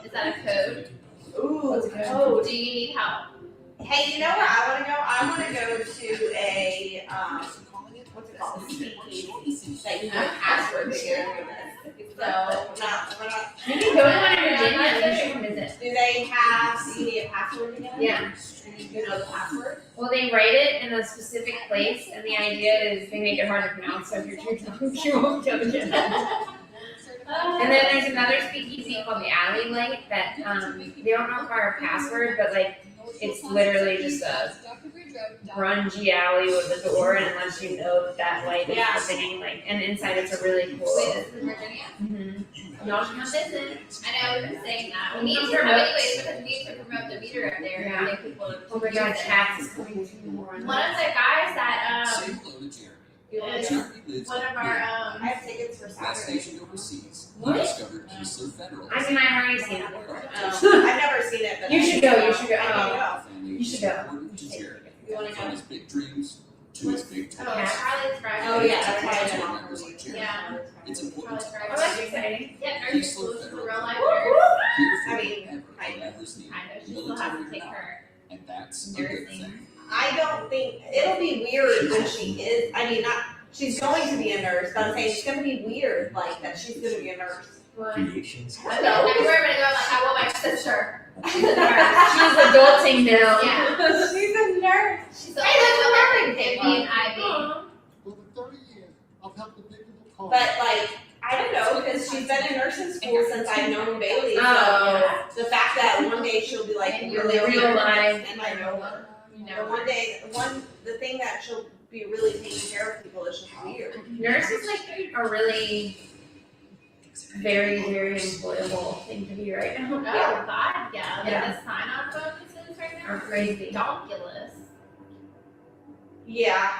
Is that a code?
Ooh,
What's a code?
code.
Do you need help?
Hey, you know where I want to go? I want to go to a what's it called? Speakeasy that you have a password to get in. So we're not.
You can go to one in Virginia and you should visit.
Do they have? Do you need a password to get in?
Yeah.
You know the password.
Well, they write it in a specific place, and the idea is they make it hard to pronounce, so if you're too drunk, you won't get it. And then there's another speakeasy called the Alley Light that they don't require a password, but like it's literally just a grungy alley with a door, and it lets you know that that light is
Yeah.
the thing. Like, and inside it's a really cool.
Wait, this is in Virginia?
Mm-hmm.
Y'all should come visit. I know we've been saying that. We need to
Promote.
promote anyways because we need to promote the meter up there
Yeah.
and get people to
Oh my god,
use it.
cats is coming to more.
One of the guys that
You want to go?
one of our
I have tickets for Saturday.
What? I mean, I've already seen it before.
I've never seen it, but
You should go, you should go.
I can go.
You should go.
You want to go?
Big dreams to his big
oh,
tasks.
Charlie's Friday.
Oh yeah, that's why I
To
know.
members like Jeremy,
Yeah.
it's important
Charlie's
to
Friday.
Oh, that's exciting.
Yeah, nursing school is a real life
Woo,
nurse.
woo.
hear
I
from
mean,
whoever
kind of.
whoever's needed,
I know, she still has to take her
and that's a good
nursing.
thing.
I don't think it'll be weird when she is. I mean, not she's going to be a nurse, but I'm saying it's going to be weird, like that she's going to be a nurse.
Creations.
I don't know.
Everywhere I'm gonna go, I'm like, I want my sister. She's a nurse.
She's adulting now.
Yeah.
She's a nurse.
She's the only one that can give me an IV.
But like
I don't know, because she's been in nursing school since I've known Bailey. So
Oh.
the fact that one day she'll be like
And
really
real
real
life.
and I know her. The one day, the thing that she'll be really taking care of people is just weird.
Nurses like are really very, very employable thing to be right now.
Oh God, yeah.
Yeah.
The sign-on bonuses right now
Are crazy.
ridiculous.
Yeah.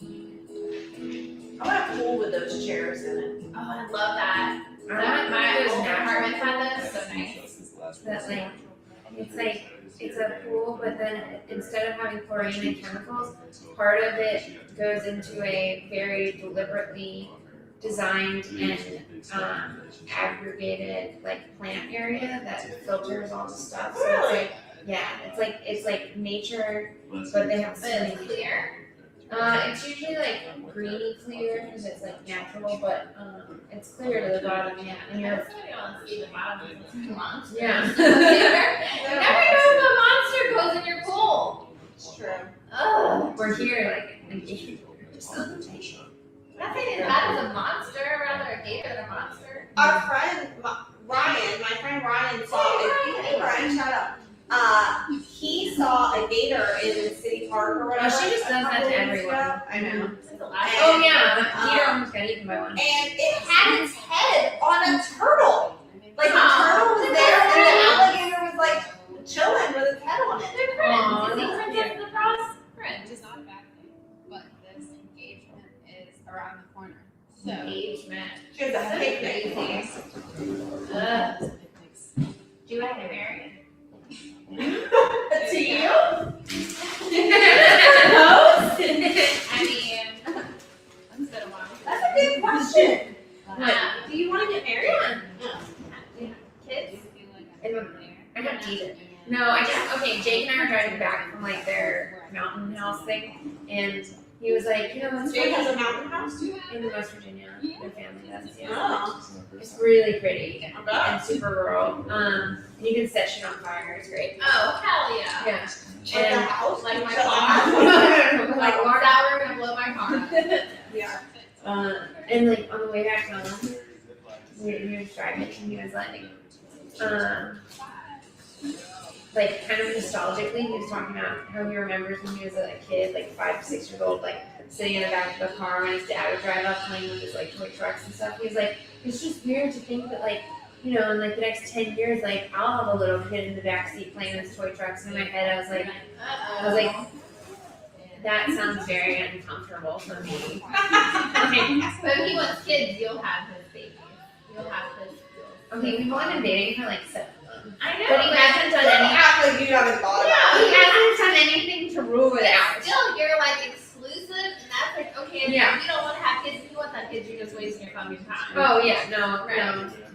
I want a pool with those chairs in it.
Oh, I love that.
I
My
those
old
natural
apartment had those, so nice.
That like it's a pool, but then instead of having chlorine and chemicals, part of it goes into a very deliberately designed and aggregated like plant area that filters all the stuff. So it's like, yeah, it's like nature, but they have
But it's
swimming.
clear.
It's usually like greeny clear because it's like natural, but it's clear to the bottom. Yeah, and you're
Somebody wants to see the bottom of the monster.
yeah.
You never know if a monster goes in your pool.
It's true.
Ugh.
We're here like
Nothing as bad as a monster, rather a gator than a monster.
Our friend Ryan, my friend Ryan saw hey Ryan, shut up. He saw a gator in City Park or whatever.
she just does that to everyone.
I know.
It's a lot.
Oh yeah, Peter almost got eaten by one.
And it had its head on a turtle. Like the
Aw,
turtle was
they're
there and the
friends.
alligator was like chilling with its head on it.
They're
Aw,
friends. You
that's
see Princess and the Frog? Friends.
Which is not a bad thing, but this engagement is around the corner. So.
Engagement.
She was a
So
picnic.
crazy.
Picnics.
Do you want to get married?
To you?
I mean, it's been a while.
That's a good question.
What?
Do you want to get married?
Kids?
I got teased. No, I just okay. Jake and I were driving back from like their mountain house thing, and he was like, you know, what's
Jake has
funny?
a mountain house?
In West Virginia, their family does. Yeah.
Oh.
It's really pretty
I bet.
and super rural. And you can set shit on fire. It's great.
Oh, hell yeah.
Yeah.
Like a house?
Like my
Shut
car.
up.
Like Mark.
That we're gonna blow my car up.
Yeah.
And like on the way back home, he was driving and he was like kind of nostalgically, he was talking about how he remembers when he was a kid, like 5 or 6 years old, like sitting in the back of the car when his dad would drive up playing with his like toy trucks and stuff. He was like, it's just weird to think that like, you know, in like the next 10 years, like I'll have a little kid in the back seat playing with his toy trucks. In my head, I was like, that sounds very uncomfortable for me.
But if he wants kids, you'll have his babies. You'll have his
Okay, we've only been dating for like 7 months.
I know,
But he hasn't done
Don't
any.
act like you haven't thought about
He hasn't done anything to rule it out.
Still, you're like exclusive, and that's like, okay, if
Yeah.
you don't want to have kids, if you want to have kids, you're just wasting your fucking time.
Oh yeah, no.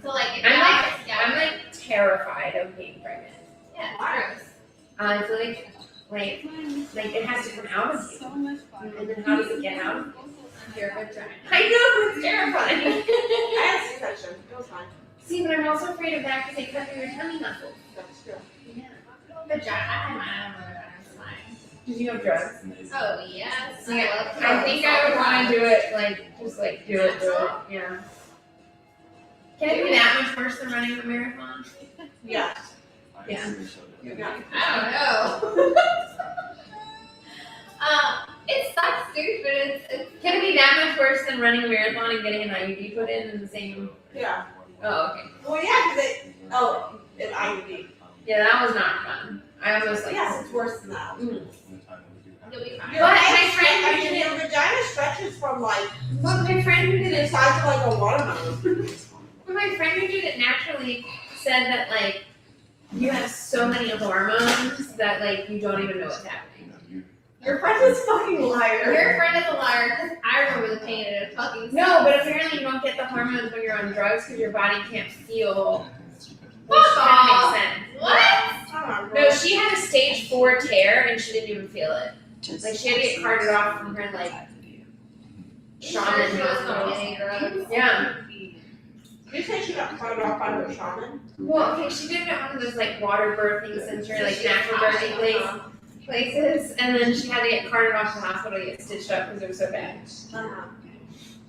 So like, if
I'm
you
like,
have- yeah,
I'm like terrified of being pregnant.
yeah, it's gross.
I feel like it has to come out of you.
So much fun.
And then how does it get out?
Your vagina.
I know, it's terrifying.
I had a C-section. It was fine.
See, but I'm also afraid of that because they cut through your tummy muscles.
That's true.
Yeah.
Vagina. I have my own vagina. It's fine.
Did you have drugs?
Oh yes.
Yeah, I think I would want to do it just do it. Yeah. Can it be that much worse than running a marathon?
Yeah.
Yeah.
I don't know. It sucks, dude, but it's
Can it be that much worse than running a marathon and getting an IUD put in the same?
Yeah.
Oh, okay.
Well, yeah, because it's IUD.
Yeah, that was not fun. I almost
Yes, it's worse than that.
you'll be fine.
Your
But
head
my friend
I
who
mean,
did
your vagina stretches from like
But my friend who did
the
it,
size of like a watermelon.
my friend who did it naturally said that like you have so many hormones that like you don't even know what's happening.
Your friend is a fucking liar.
Your friend is a liar because I remember the pain and it fucking
No, but apparently you don't get the hormones when you're on drugs because your body can't feel. Which
Fuck
kind of
off.
makes sense.
What?
I don't remember.
No, she had a stage 4 tear and she didn't even feel it. Like she had to get carted off from her like shaman
She was not
hospital.
getting drugs.
Yeah.
You say she got carted off by her shaman?
Well, okay, she did it at one of those like water birthing center, like natural birthing places, and then she had to get carted off to the hospital to get stitched up because it was so bad.
Uh-huh.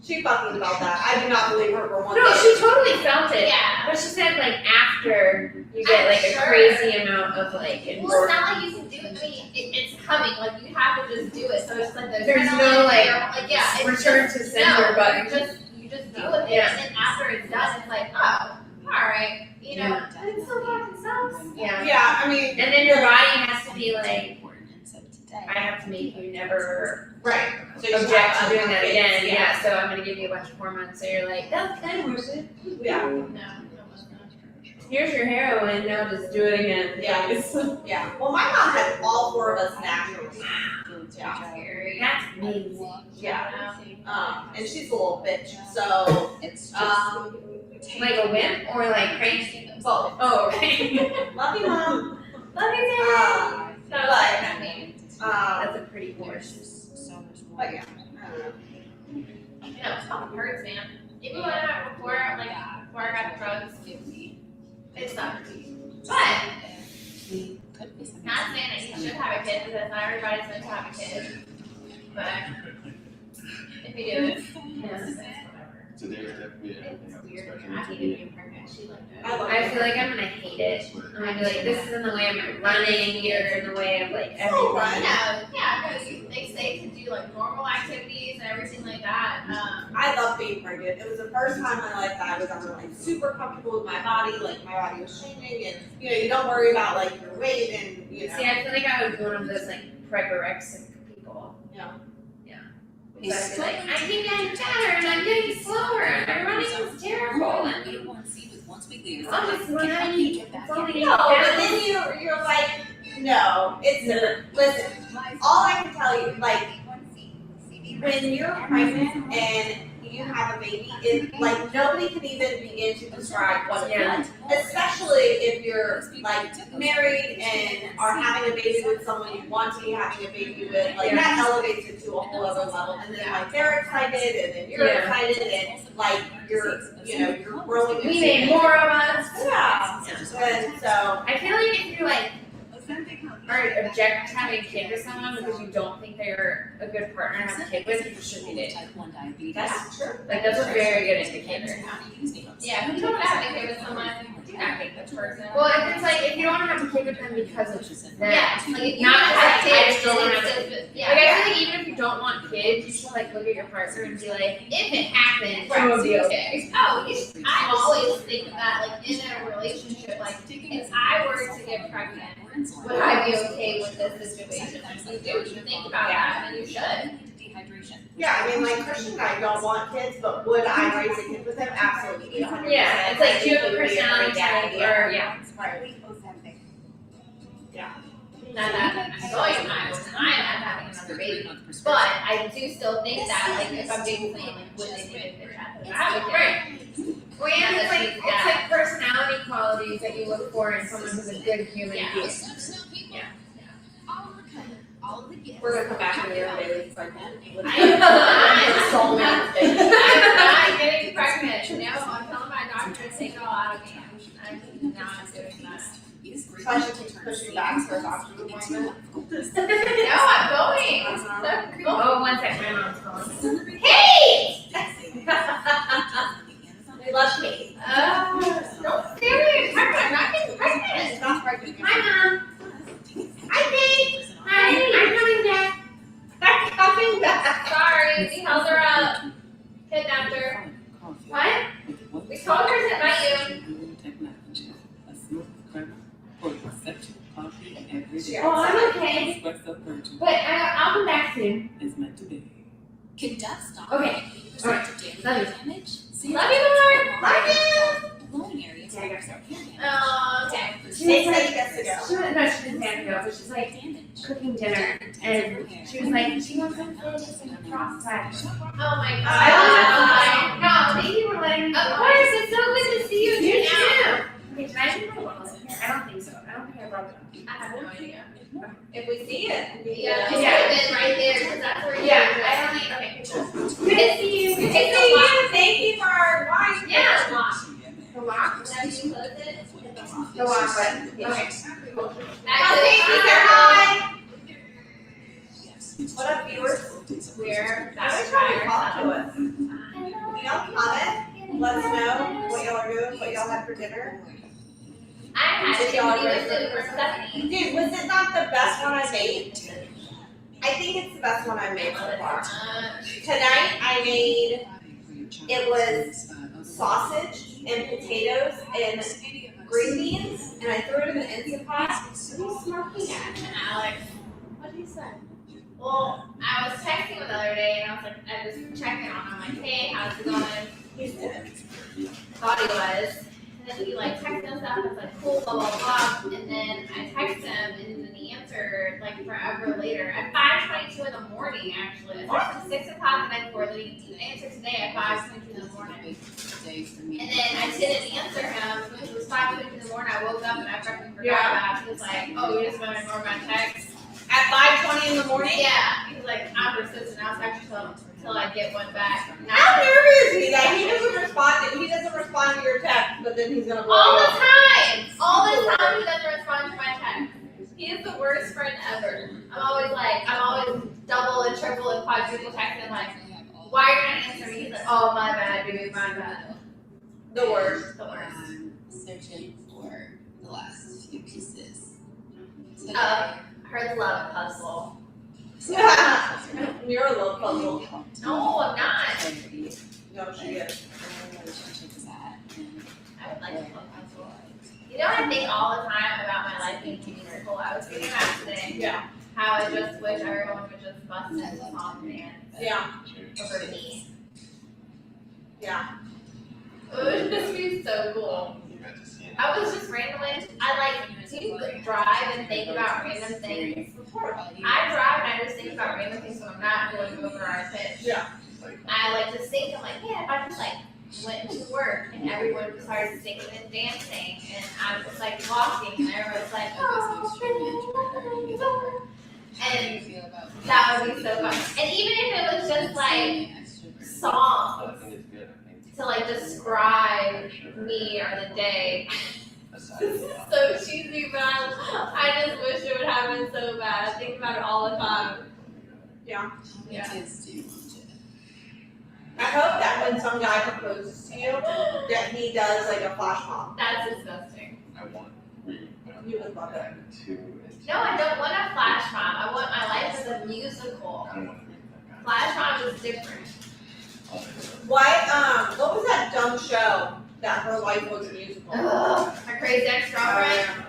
She fucking felt that. I do not believe her for one
No,
bit.
she totally felt it.
Yeah.
But she said like after you get like
I'm
a
sure.
crazy amount of like
Well, it's not like you can do it. I mean, it's coming. Like you have to just do it. So it's like the
There's
adrenaline,
no, like,
you're yeah, it's
return
just,
to sender
no,
button.
You just deal with it,
Yeah.
and then after it's done, it's like, oh, all right, you know,
Yeah.
but it still fucking sucks.
Yeah.
Yeah, I mean,
And then your body has to be like,
Important, and so today.
I have to make you never
right. So you
object
have
to doing that
other
again.
kids,
Yeah. So I'm gonna give you a bunch of hormones. So you're like, that's kind of worth it.
Yeah.
No.
Here's your heroin. Now just do it again.
Yeah. Yeah. Well, my mom had all 4 of us naturally. Yeah.
Scary.
That's amazing.
Yeah. And she's a little bitch. So,
It's just
Like a wimp or like crazy?
both.
Oh, okay.
Love you, mom.
Love you,
Um,
So,
but,
That's a pretty horse.
so much more.
but yeah. I don't know.
you know, it fucking hurts, man. Even when before I got drugs, it sucks. But
Could be something.
not saying that you should have a kid because not everybody's meant to have a kid. But if you do,
Today was definitely everything
it's
I was
weird.
expecting
I
it to
hated
be.
being pregnant. She liked it.
I love
I feel like I'm gonna hate it. I'm gonna be like, this is in the way of my running. It's in the way of like
So
everything.
Yeah, because they say to do like normal activities and everything like that.
I love being pregnant. It was the first time in my life that I was ever like super comfortable with my body. Like my body was changing, and you don't worry about like your weight and
See, I feel like I was one of those like pregorexic people.
Yeah.
Yeah. So I'd be like, I'm getting fatter and I'm getting slower and my running is terrible. And
Once we leave,
I'm just running. It's only
No, but then you're like, no, it's listen. All I can tell you, like, when you're pregnant and you have a baby, it like nobody can even begin to describe what it's
Yeah.
like. Especially if you're like married and are having a baby with someone you want to be having a baby with, like that elevates it to a whole other level. And then like they're excited and then you're
Yeah.
excited and like you're growing.
We made more of us.
Yeah. And so
I feel like if you like are object to having a kid with someone because you don't think they're a good partner to have a kid with, you shouldn't be dating.
Type 1 diabetes.
that's true.
Like that's a very good indicator.
Yeah, if you don't have a kid with someone, do not date this person.
Well, if it's like if you don't want to have a kid with them because of that,
yeah, like if you
not
want to
because
have
I
kids,
just don't want to have
it's
a
just-
Like
yeah.
I feel like even if you don't want kids, you should like look at your partner and be like, if it happens,
Right.
it will be okay.
Oh, I always think that, like, in a relationship, like, if I were to get pregnant, would I be okay with this situation? Like, you do, you think about that, and you should.
Dehydration.
Yeah, I mean, like Christian and I don't want kids, but would I raise a kid with him? Absolutely, 100%.
Yeah, it's like do you have a
It would be
personality
great
type
daddy,
or yeah.
Right.
Not that I'm going, I'm not having another baby. But I do still think that, like, if I'm dating someone, like, would they be a good have a kid?
Right. Well, yeah, it's like personality qualities that you look for in someone who's a good human
Yeah.
being.
We're gonna come back to the other day with pregnant.
I'm
So many things.
not getting pregnant. No, I'm telling my doctor to take it all out of me. I'm not doing that.
Especially to push you back for a doctor's appointment.
No, I'm going.
Oh, one second, my mom's calling.
Hey!
We love Kate.
Don't scare me. I'm not getting pregnant.
She's not pregnant.
Hi, mom.
Hi, Kate.
Hi, I'm coming back.
I'm coming back.
Sorry, we held her up. Kidnapped her. What? We told her to invite you.
Oh, I'm okay. But I'll come back soon.
Can death stop?
Okay.
Alright. Damage? See,
Love you, more. Love you.
blowing areas.
Yeah, I gotta stop.
Oh, okay.
They said he gets to go.
She was, no, she didn't have to go, but she's like
Damage.
cooking dinner, and she was like, she wants some fish and a cross-hatch.
Oh my god.
I no, thank you for letting me.
Of course, it's so good to see you
You
again now.
too. Okay, did I leave my wallet here? I don't think so. I don't think I brought it.
I have no idea.
If we see it.
Yeah, it would have been right there because that's where you
Yeah,
were.
I don't need. Okay, cool.
Good to see you.
Good to see you. Thank you for our wine.
Yeah, lock.
The lock.
Now you close it. Hit the lock.
The lock button. Okay. Cool.
Oh, thank you, say hi. What up, viewers?
We're
I
back
was trying to talk to us.
Hello.
y'all comment. Let us know what y'all are doing, what y'all had for dinner.
I had
Did
to
y'all
do
agree?
this for Stephanie.
Dude, was it not the best one I made? I think it's the best one I made so far. Tonight I made, it was sausage and potatoes and green beans, and I threw it in the Instant Pot. What are you smoking at?
Alex, what did you say? Well, I was texting him the other day, and I was like, I was checking on him. I'm like, hey, how's it going?
He's dead.
Thought he was. And then he like texted us up. I was like, cool, blah blah blah. And then I texted him, and then he answered like forever later at 5:22 in the morning. Actually, I texted him 6 o'clock the night before. Then he answered today at 5:22 in the morning. And then I didn't answer him because it was 5:22 in the morning. I woke up and I fucking forgot about it. He was like, oh, you're just gonna ignore my text.
At 5:20 in the morning?
Yeah, he's like, I'm persistent. I'll text you till I get one back.
How nervous is he that he doesn't respond to your text, but then he's gonna blow
All
you
the
up?
time! All the time he doesn't respond to my text. He is the worst friend ever. I'm always double and triple and quadruple texting like, why are you not answering me? He's like, oh my bad, dude, my bad.
The worst.
The worst.
Searching for the last few pieces.
Her love puzzle.
You're a little puzzle.
No, I'm not.
No, she is.
I would like a love puzzle. You know what I think all the time about my life being miracle? I was thinking about today.
Yeah.
How I just wish everyone would just bust into song and dance
Yeah.
over me.
Yeah.
It would just be so cool. I was just randomly, do you drive and think about random things? I drive and I just think about random things when I'm not going over our pitch.
Yeah.
I just think, I'm like, yeah, if I just went to work and everyone started singing and dancing and I was walking and everyone's like, oh, and that would be so fun. And even if it was just songs to describe me or the day. So cheesy, but I just wish it would happen so bad. I think about it all the time.
Yeah.
Yeah.
I hope that when some guy proposes to you, that he does a flash mob.
That's disgusting.
I want
You would love it.
No, I don't want a flash mob. I want my life as a musical.
I don't want to read that guy.
Flash mob is different.
What was that dumb show that her life was a musical?
Ugh, my crazy ex-girlfriend.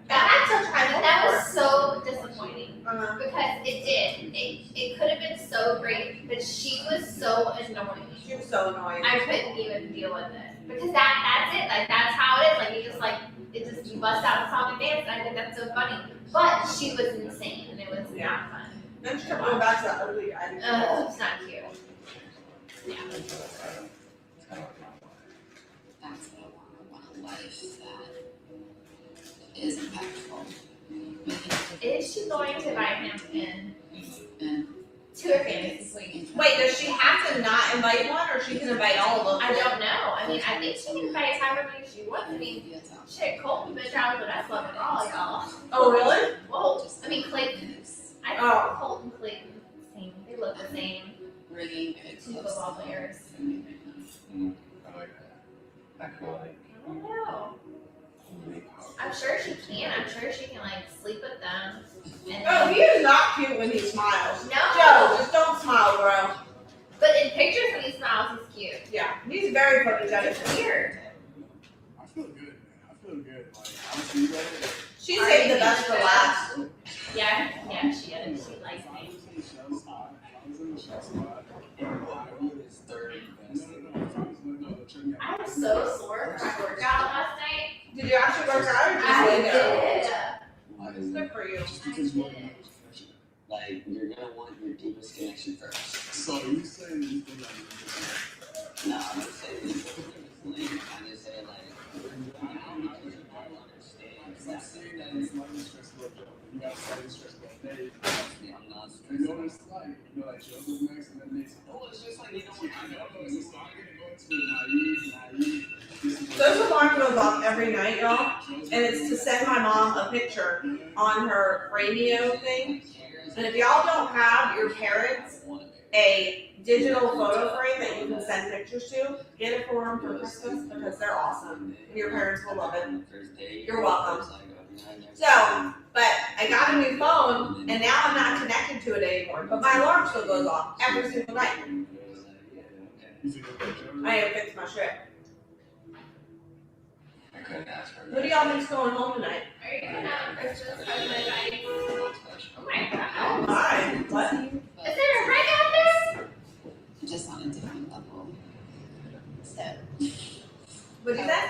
That was so disappointing. Because it could have been so great, but she was so annoying.
She was so annoying.
I couldn't even deal with it. Because that's it. That's how it is. You bust out a song and dance, and I think that's so funny. But she was insane, and it was not fun.
Then she kept going back to that ugly guy.
It's not cute.
That's what I want. I want a life that is impactful.
Is she going to invite him in to her fantasy suite?
Wait, does she have to not invite one, or she can invite all of them?
I don't know. I think she can invite however many she wants. Shit, Colton's been trying with us loving all y'all.
Oh, really?
Well, Clayton. I think Colton and Clayton, same. They look the same.
Bringing it
Two football players.
I like that. I feel like
I don't know. I'm sure she can. I'm sure she can sleep with them. And
Oh, he is not cute when he smiles.
No.
Joe, just don't smile, bro.
But in pictures when he smiles, he's cute.
Yeah, he's very photogenic.
It's weird.
I feel good, man. I feel good. Honestly, you guys.
She saved the best for last.
Yeah, she did. She likes me. I was so sore from my workout last night.
Did you actually work out or just
I
lay there?
did.
Good for you.
Like, you're gonna want your deepest connection first.
So you saying you think
No, I'm not saying you I'm just saying, like, now because you don't understand.
I'm saying that it's like stressful job. You got slightly stressful day.
I'm not
You know what it's like? You know, like Joseph next and then next.
Oh, it's just like, you know
I
what
know, it's just like going to naive.
Those alarm goes off every night, y'all, and it's to send my mom a picture on her radio thing. And if y'all don't have your parents a digital photo frame that you can send pictures to. Get it for them for Christmas because they're awesome. Your parents will love it. You're welcome. So, but I got a new phone and now I'm not connected to it anymore. But my alarm still goes off every single night. I have fixed my shit.
I couldn't ask her.
What do y'all think's going home tonight?
Are you gonna have a Christmas present night? Oh my god.
Oh my, what?
Is there a ring out there?
Just on a different level. So,
What do you say?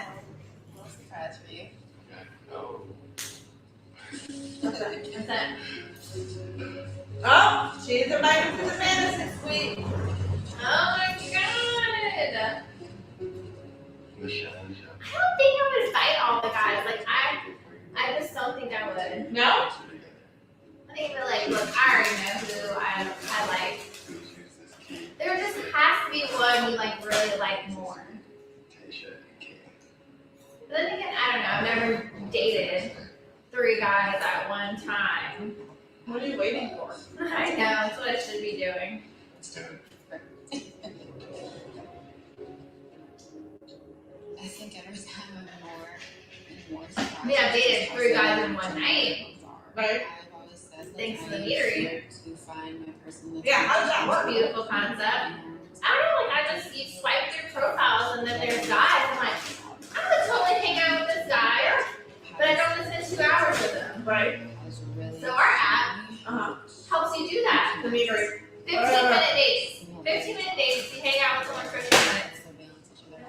little surprise for you.
Oh.
What's that?
What's that?
Oh, she's invited to the fantasy suite.
Oh my god.
Michelle.
I don't think I would fight all the guys. Like I just don't think I would.
No?
I think I'd be like, look, I already know who I like. There just has to be one you like really like more. But then again, I don't know. I've never dated 3 guys at one time.
What are you waiting for?
I know, that's what I should be doing.
Let's do it.
I think every time I'm more and more surprised.
I mean, I've dated 3 guys in one night.
Right.
I've always said that
Thanks to the
I'm
metery.
here to find my person.
Yeah, how does that work?
Beautiful concept. I don't know, like you swipe through profiles and then there's guys. I'm like, I would totally hang out with this guy, but I don't want to spend 2 hours with him.
Right.
So our app helps you do that.
The meter.
15-minute dates. 15-minute dates. You hang out with someone for 15 minutes.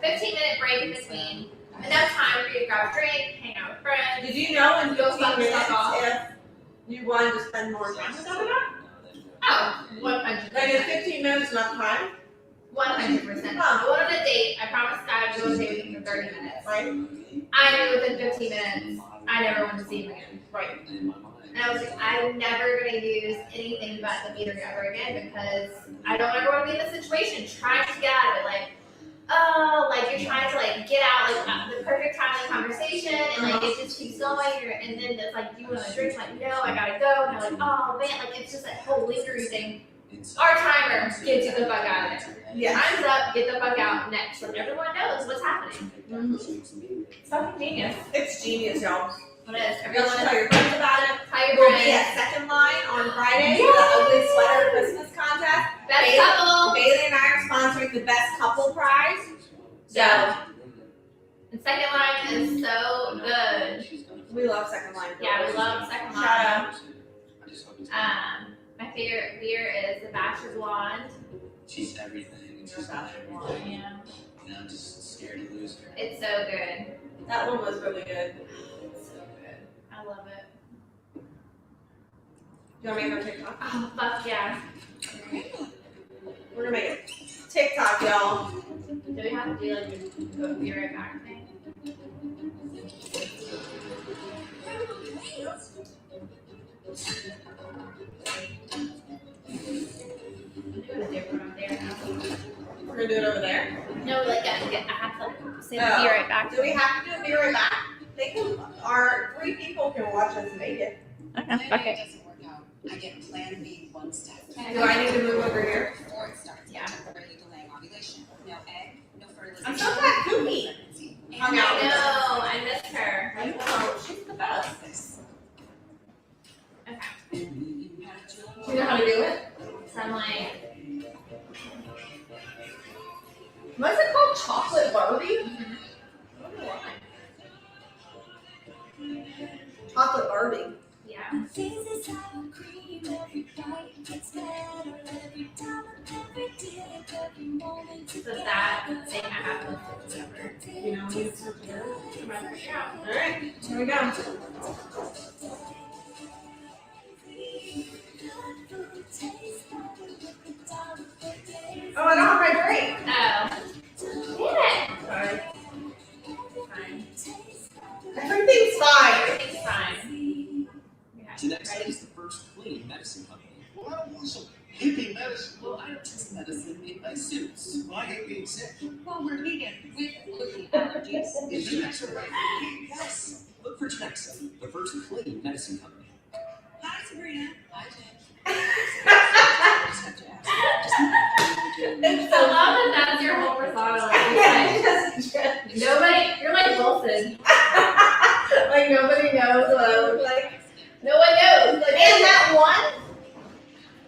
15-minute break in between. Enough time for you to grab a drink, hang out with friends.
Did you know in
Go
15
fuck
minutes
yourself off.
if you wanted to spend more time with someone?
Oh, 100%.
Like is 15 minutes enough time?
100%. I went on a date. I promised God I'd go on a date with him for 30 minutes.
Right?
I knew within 15 minutes I never wanted to see him again.
Right.
And I was like, I'm never going to use anything but the meter ever again because I don't ever want to be in this situation trying to get out of it. Like, oh, like you're trying to like get out like the perfect time of the conversation and like it just keeps going and then it's like you want to drink like no I gotta go and you're like oh man like it's just that whole lingering thing. Our timer gets you the fuck out of there.
Yeah.
Time's up, get the fuck out next. Like everyone knows what's happening. It's fucking genius.
It's genius, y'all.
It is.
Y'all
Everyone
should tell your friends about it.
tell your
We'll be
friends.
at Second Line on Friday for the Ugly Sweater Christmas contest.
Best couple.
Bailey and I are sponsoring the Best Couple Prize. So,
And Second Line is so good.
we love Second Line.
Yeah, we love Second Line.
Shout out.
My favorite beer is the Bachelor Blonde.
She's everything. She's not everything.
Yeah.
And I'm just scared to lose her.
It's so good.
That one was really good.
It's so good. I love it.
Do you want to make our TikTok?
Oh, fuck yeah.
We're gonna make it TikTok, y'all.
Do we have to do like a be right back thing?
We're gonna do it over there.
No, like I have to say
Oh.
be right back.
Do we have to do a be right back? They can. Our 3 people can watch us make it.
Plan A doesn't work out. I get plan B one step.
Do I need to move over here?
Before it starts,
Yeah.
temporarily delaying ovulation. No egg, no fertilization.
I'm so glad Kookie hung out with us.
No, I missed her.
I know, she's the best.
Okay.
Do you know how to do it?
So I'm like,
What's it called? Chocolate Barbie? I don't know why. Chocolate Barbie.
yeah. So that thing I have to remember.
You know, it's
Yeah.
alright, here we go. Oh, I don't have my drink.
Oh. Yeah.
Sorry.
Fine.
Everything's fine.
Everything's fine.
Genexa
Ready?
is the first clean medicine company.
Well, I don't want some hippie medicine.
Well, I don't trust medicine made by suits.
I hate being sick.
Well, we're vegan with gluten allergies.
Is Genexa right for me?
Yes. Look for Genexa, the first clean medicine company.
Hi, Sabrina. Hi, Jen.
Just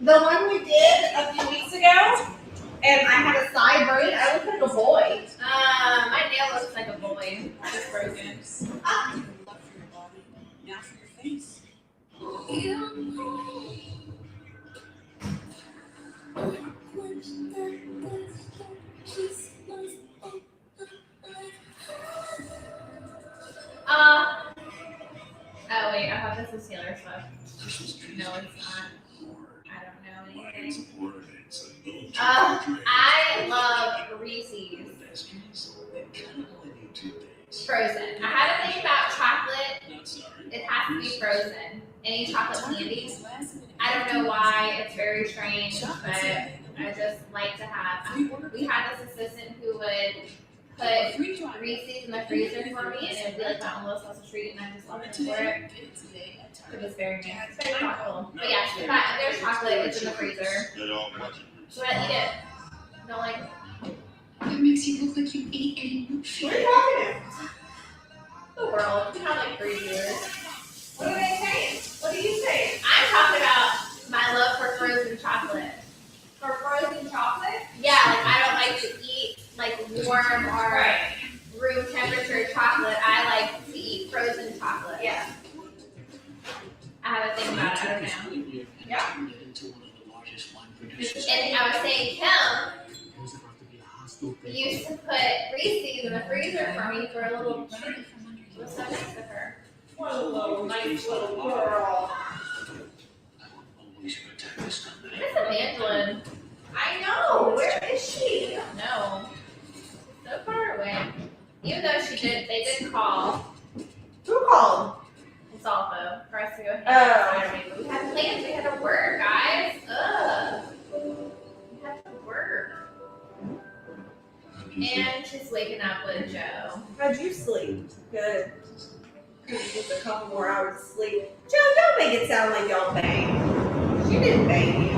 The one we did a few weeks ago, and I had a side braid. I look like a boy.
My nail looks like a boy. It's broken.
Love for your body, now for your face.
Oh wait, I thought this was Taylor Swift. No, it's not. I don't know anything. I love Reese's Frozen. I had to think about chocolate. It has to be frozen. Any chocolate candy. I don't know why. It's very strange, but I just like to have. We had this assistant who would put Reese's in the freezer for me, and it would be like my own little special treat, and I just loved it for it. It was very nice. It's very thoughtful. But yeah, if there's chocolate, it's in the freezer. So I eat it. Don't like.
It makes you look like you ate a milkshake.
What are you talking about?
The world. We've had like 3 years.
What are they saying? What are you saying?
I'm talking about my love for frozen chocolate.
For frozen chocolate?
Yeah, like I don't like to eat like warm or room temperature chocolate. I like to eat frozen chocolate.
Yeah.
I have a thing about it. I don't know.
Yeah.
And I was saying Kim used to put Reese's in the freezer for me for a little treat. It was so nice of her.
What a little nice little girl.
Where's Evangeline?
I know. Where is she?
I don't know. So far away. Even though they did call
Who called?
Salvo for us to go hang
Oh.
out Saturday, but we had plans. We had to work, guys. Ugh. We had to work. And she's waking up with Joe.
How'd you sleep? Good. Could use a couple more hours of sleep. Joe, don't make it sound like y'all banged. She didn't bang you.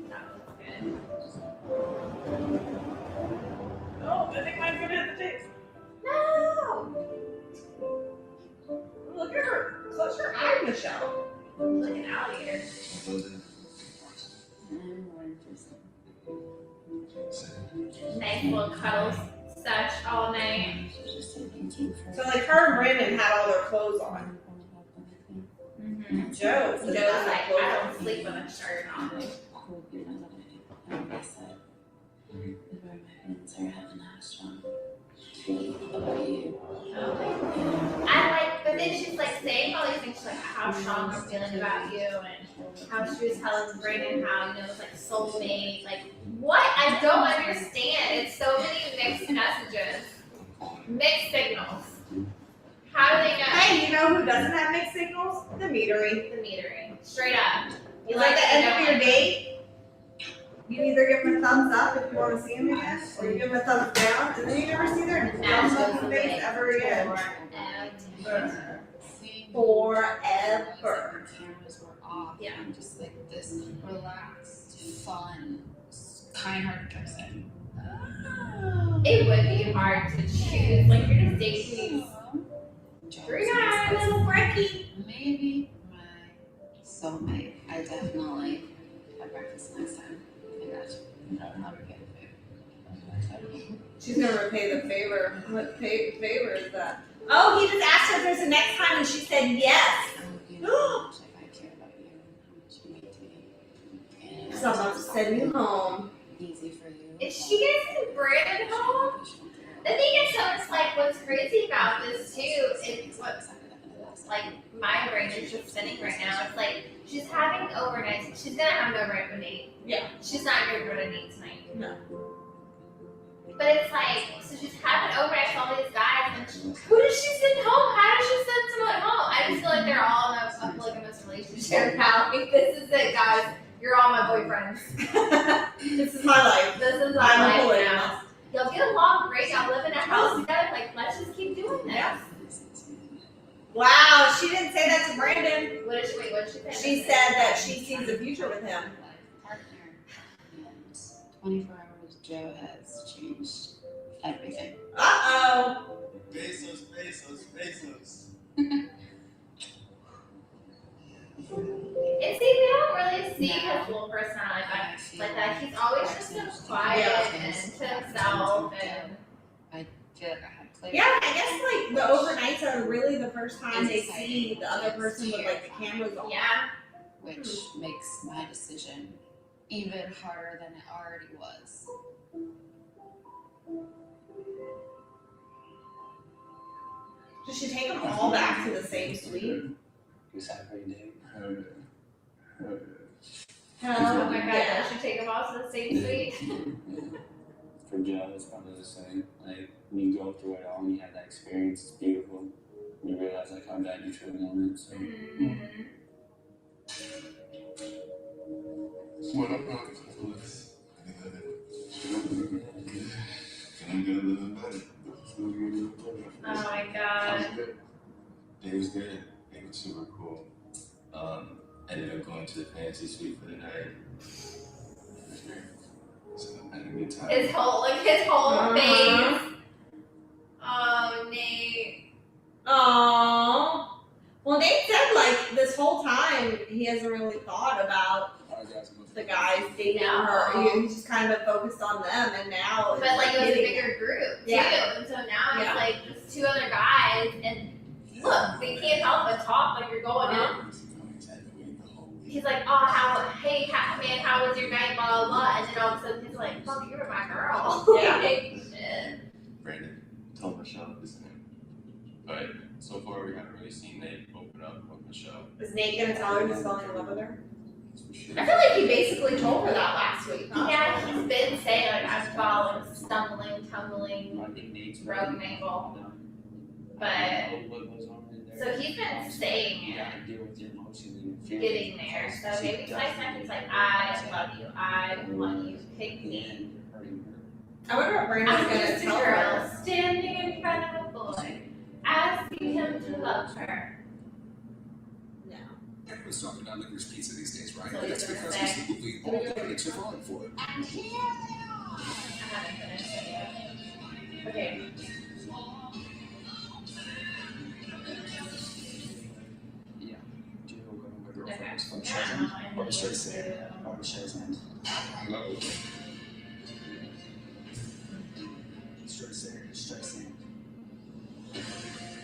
That was good.
Oh, I think mine's gonna hit the taste.
No!
Look at her. Close your eye, Michelle.
Like an alligator. Nice little cuddles such all night.
So like her and Brandon had all their clothes on.
Mm-hmm.
Joe.
Joe's like, I don't sleep with a shirt on. I like, but then she's like saying all these things, she's like how strong I'm feeling about you, and how she was telling Brandon how, it's like soulmate, like what? I don't understand. It's so many mixed messages, mixed signals. How do they know?
Hey, you know who doesn't have mixed signals? The metery.
The metering, straight up.
You like the end of your date? You either give them a thumbs up if you want to see them again, or you give them a thumbs down, and then you never see their thumbs up in the face ever again. Forever.
Cameras were off.
Yeah.
I'm just like this relaxed, fun, kind-hearted person.
It would be hard to choose. Like you're just dating these 3 guys.
Little brekkie.
Maybe my soulmate. I definitely have breakfast next time. I got you. I'll repay the favor.
She's gonna repay the favor. What favor is that? Oh, he just asked her if there's a next time, and she said yes.
I would be how much I care about you, how much you mean to me.
So I'm about to send you home.
Easy for you.
Is she gonna send Brandon home? The thing is, so it's like what's crazy about this too is what like my brain is just spinning right now. It's like she's having overnights. She's gonna have an overnight with Nate.
Yeah.
She's not gonna go to Nate tonight.
No.
But it's like, so she's having overnights with all these guys, and who does she send home? How does she send someone home? I just feel like they're all in a polygamous relationship now. Like, this is it, guys. You're all my boyfriends.
This is my life.
This is
I'm a
my life
polygamist.
now. You'll get along great. Y'all live in a house together. Like, let's just keep doing this.
Yeah. Wow, she didn't say that to Brandon.
What did she say?
She said that she sees a future with him.
Partner. And 24 hours, Joe has changed everything.
Uh-oh.
Bezos, Bezos, Bezos.
It's even see his full personality like that. He's always just so quiet and to himself and.
I feel like I had clarity.
Yeah, I guess like the overnights are really the first time they see the other person with like the cameras on.
Yeah.
Which makes my decision even harder than it already was.
Should she take them all back to the same suite?
Who's having a date?
Oh my god, I should take them all to the same suite.
For Joe, it's probably the same. Like, when you go through it all and you have that experience, it's beautiful. You realize like how bad you truly want it. So.
What up, Felix? Feeling good, living better.
Oh my god.
It was good. It was super cool. Ended up going to the fancy suite for the night. It was great. So I had a good time.
His whole face. Oh, Nate.
Aww. Well, Nate said like this whole time he hasn't really thought about the guys dating her. He's just kind of focused on them, and now.
But like it was a bigger group too,
Yeah.
and so now it's like just two other guys, and look, they can't help but talk like you're going in. He's like, oh, hey, man, how was your night, blah, blah, blah. And then all of a sudden he's like, fuck, you were my girl.
Yeah.
Shit.
Brandon, tell Michelle his name. But so far we haven't really seen Nate open up with Michelle.
Is Nate gonna tell her he's falling in love with her?
I feel like he basically told her that last week. Huh? Yeah, he's been saying, like, I'm falling, stumbling, tumbling, broken ankle. But, so he's been saying it. Getting there. So maybe next time he's like, I love you, pick me.
I wonder what Brandon's
I'm
gonna
just a
tell
girl
her.
standing in front of a boy, asking him to love her.
No.
Everyone's talking about licorice pizza these days, right?
So
That's
he's gonna
because
say-
it's the movie all candidates are falling for it.
I haven't finished it yet. Okay. Okay.
Or Michelle's hand.
Hello.
Streisand.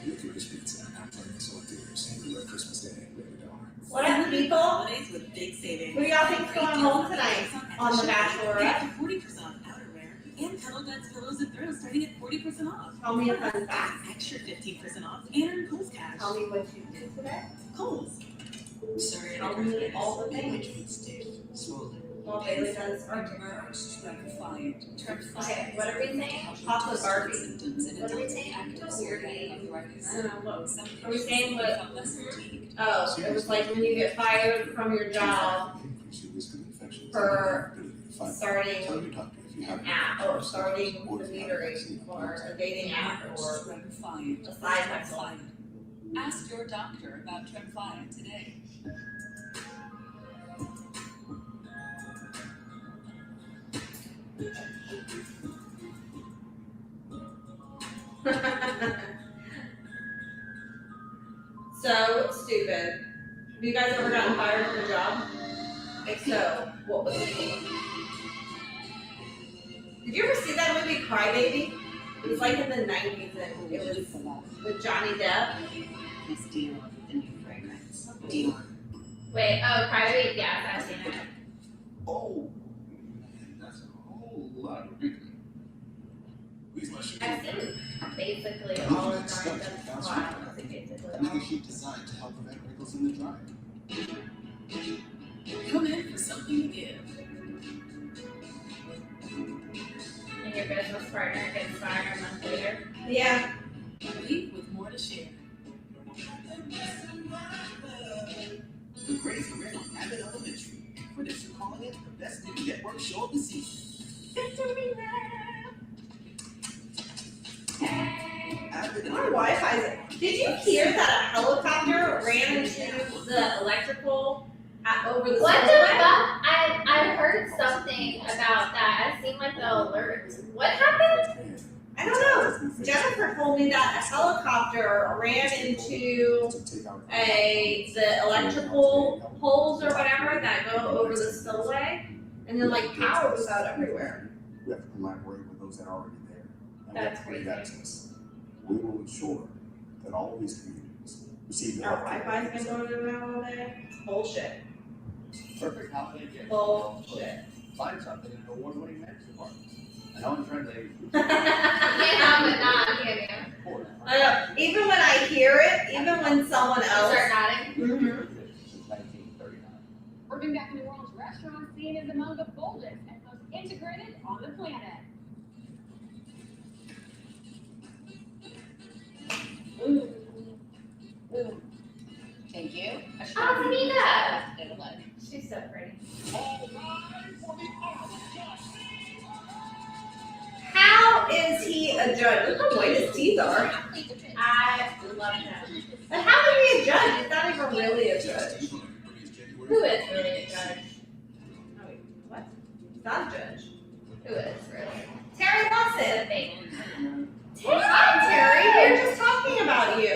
Licorice pizza. Not playing this all theaters. Red Christmas Day. Rated R.
What up, people?
Holidays with big savings.
Who do y'all think's going home tonight on The Bachelorette?
Get 40% off outerwear and Pillow Beds, Pillows, and Throws starting at 40% off.
Tell me a fun fact.
Extra 15% off and earn Kohl's cash.
Tell me what you did today.
Kohl's. Sorry,
Tell me all the things. Well, Bailey does art. Okay, what are we saying? Chocolate Barbie. What are we saying? Weird name. I don't know. What are we saying? What? Oh, it was like when you get fired from your job for starting an app or starting the metering or a dating app or a side hustle.
Ask your doctor about Tremfya today.
So stupid. Have you guys ever gotten fired from a job? If so, what was it for? Did you ever see that movie Cry Baby? It was like in the 90s and it was with Johnny Depp.
Miss Dior with the new fragrance. Dior.
Wait, private? Yes, I've seen it.
Oh, man, that's a whole lot of wrinkling. Please, my sugar.
I've seen basically all of Johnny Depp's files. Basically all.
Another sheet designed to help prevent wrinkles in the dry.
Come in for something to give.
And your business partner gets fired a month later.
Yeah.
Leave with more to share.
The grades are in on Abbott Elementary. Critics are calling it the best new network show of the season. Abbott
My Wi-Fi is. Did you hear that a helicopter ran into the electrical over the
What the
subway?
fuck? I heard something about that. I seen like the alert. What happened?
I don't know. Jennifer told told me that a helicopter ran into the electrical poles or whatever that go over the spillway, and then like power was out everywhere.
We have to collaborate with those that are already there. And
That's
we have
crazy.
access. We will ensure that all of these communities receive the
Our
healthcare
Wi-Fi's been going in and out all day. Bullshit.
Perfect holiday gift.
Bullshit.
Find something in an award-winning men's department. An on-trend
You can't help it not, can you?
I know. Even when I hear it, even when someone else.
Start nodding.
Mhm.
Since 1939.
Urban Back in the World's restaurant scene is among the boldest and most integrated on the planet.
Thank you.
Oh, Anita.
It'll let.
She's so pretty.
How is he a judge? Look how white his teeth are.
I love him.
But how is he a judge? He's not even really a judge.
Who is really a judge?
Oh, wait, what? He's not a judge.
Who is really?
Terry Lawson.
Fake.
Hi, Terry. We were just talking about you.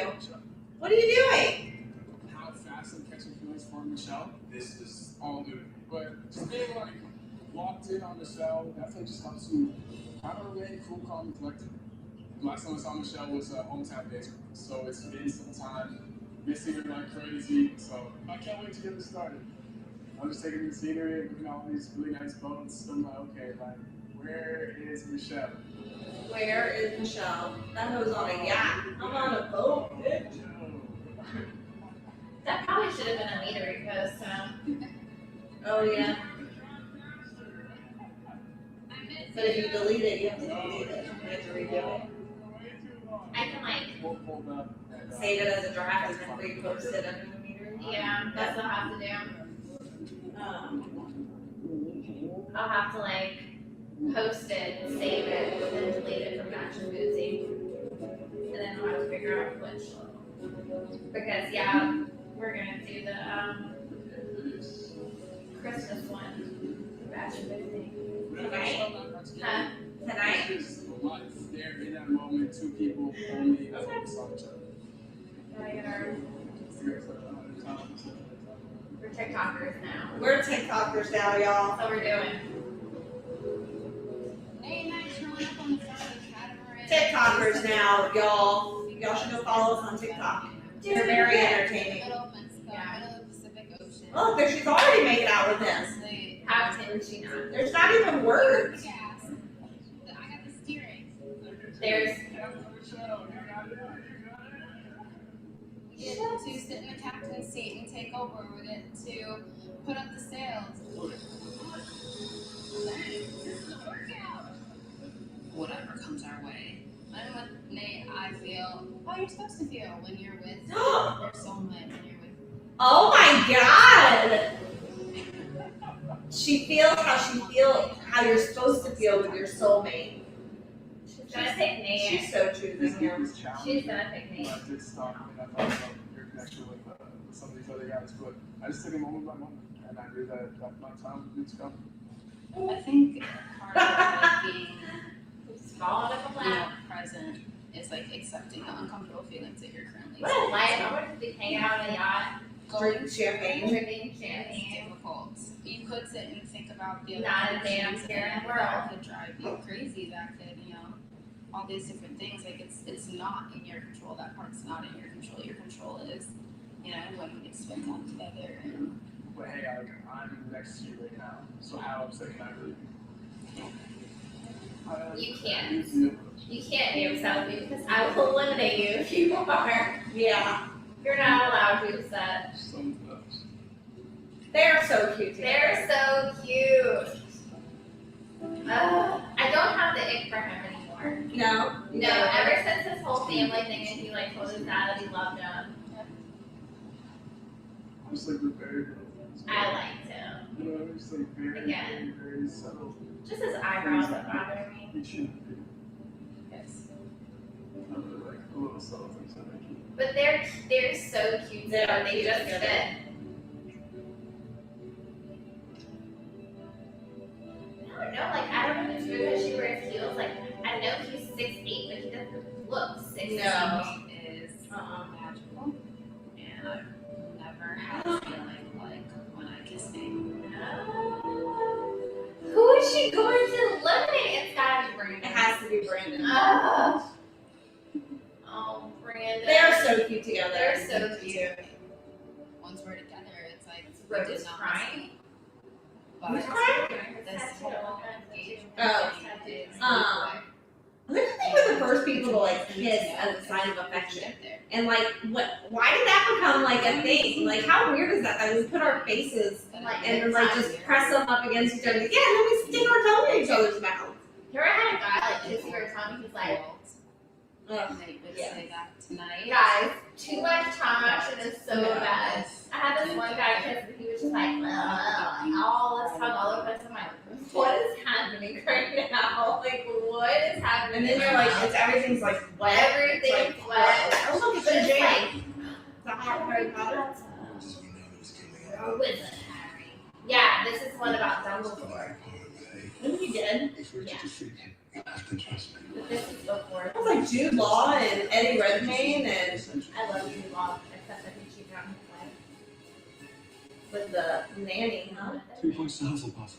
What are you doing?
How fast I'm catching feelings for Michelle. This is all new. But just being like locked in on Michelle, definitely just helps you kind of remain cool, calm, and collected. Last time I saw Michelle was hometown days, so it's been some time. Missing her like crazy, so I can't wait to get this started. I'm just taking the scenery and looking at all these really nice boats. I'm like, okay, like, where is Michelle?
Where is Michelle? That hoe's on a yacht. I'm on a boat, bitch.
That probably should have been a meter repost, huh?
Oh, yeah. But if you delete it, you have to delete it. You have to redo it.
I can like,
Save it as a draft and then repost it under the meter.
yeah, that's what I'll have to do. I'll have to like post it, save it, and then delete it from Match and Boozy. And then I'll have to figure out which. Because yeah, we're gonna do the Christmas one. Match and Boozy.
Tonight?
Huh?
Tonight?
There in that moment, two people only saw each other.
Gotta get our, we're TikTokers now.
We're TikTokers now, y'all.
That's what we're doing.
Hey, nice showing up on the front of the catamaran.
TikTokers now, y'all. Y'all should go follow us on TikTok. They're very entertaining.
Middle of Mexico, middle of the Pacific Ocean.
Look, there she's already making out with him.
Honestly,
How can she not?
There's not even words.
gas. I got the steering.
There's,
We get to sit in the captain's seat and take over. We get to put up the sails. Whatever comes our way. And with Nate, I feel how you're supposed to feel when you're with your soulmate, when you're with.
Oh my god! She feels how you're supposed to feel with your soulmate.
she's gonna pick Nate.
She's so choosing him.
She's gonna pick Nate.
I did stop and I thought about your connection with some of these other guys, but I just took it moment by moment, and I knew that my time would to come.
I think part of like being
Just following up on that.
present is like accepting the uncomfortable feelings that you're currently
What a life. I wanted to be hanging out on a yacht,
Drink champagne.
drinking
It's
champagne.
difficult. You could sit and think about the other
Not a damn
options
care in the
that
world.
could drive you crazy. That could, all these different things. Like it's not in your control. That part's not in your control. Your control is, when we get to spend time together. And
But hey, I'm next to you right now, so how upset can I really be?
You can't. You can't be upset with me because I will eliminate you if you are.
Yeah.
You're not allowed to be upset.
Something else.
They're so cute together.
They're so cute. I don't have the ick for him anymore.
No?
No, ever since this whole family thing and he like told his dad that he loved him,
I'm just like the very little things.
I liked him.
You know, it's like very,
Again.
very, very subtle.
Just his eyebrows that bother me.
It shouldn't be.
Yes.
I really like the little subtle things that make you.
But they're so cute.
They are
They
cute
just
together.
fit. I don't know, like I don't know if it's because she wears heels. Like I know he's 6'8", but he doesn't look 6'8". she going to eliminate? It's gotta be Brandon.
It has to be Brandon.
Oh, Brandon.
They are so cute together.
They're so cute.
Once we're together, it's like
Rose
we
is
did not
crying.
But this whole engagement
Oh. Who do you think were the first people to like kiss as a sign of affection? And like, why did that become like a thing? Like, how weird is that? That we put our faces and then like just press them up against each other. Yeah, and then we stick our tongue in each other's mouth.
Here I had a guy like kiss her tongue. He's like,
They would say that tonight.
guys, too much tongue action is so bad. I had this one guy kiss and he was just like, all this tongue all over us. I'm like, what is happening right now? Like, what is happening?
And then you're like, everything's like wet.
everything's
It's like,
wet.
Oh look, it's
But
a
it's
jam.
like,
The hot Harry Potter.
wizard Harry. Yeah, this is one about Dumbledore.
Isn't he dead?
Yeah. But this is before.
It was like Jude Law and Eddie Redmayne and
I love you, Bob, except I think she drowned his wife.
with the nanny, huh?
3 points to Hufflepuff.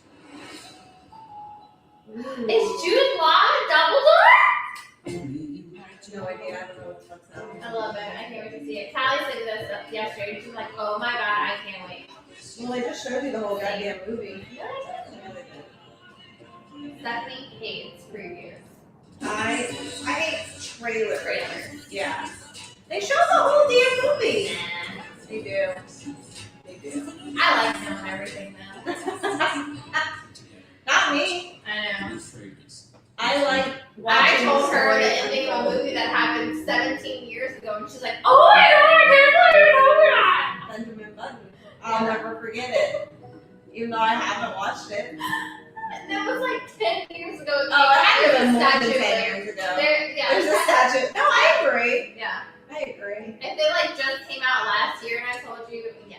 Is Jude Law Dumbledore?
No idea. I don't know what the fuck's happening.
I love it. I can't wait to see it. Callie said this yesterday. She's like, oh my god, I can't wait.
Well, they just showed you the whole goddamn movie.
Stephanie hates previews.
I hate trailers.
Trailers.
Yeah. They show the whole damn movie. They do. They do.
I like knowing everything though.
Not me.
I know.
I like
I
watching
told her
stories.
the ending of a movie that happened 17 years ago, and she's like, oh my god, I can't believe you told me that.
Benjamin Button. I'll never forget it. Even though I haven't watched it.
And that was like 10 years ago.
Oh, it had to have been more than
Statue
10
there.
years ago.
Yeah,
There's a statue. No, I agree.
Yeah.
I agree.
If they like just came out last year and I told you, yes.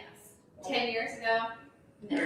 10 years ago, no.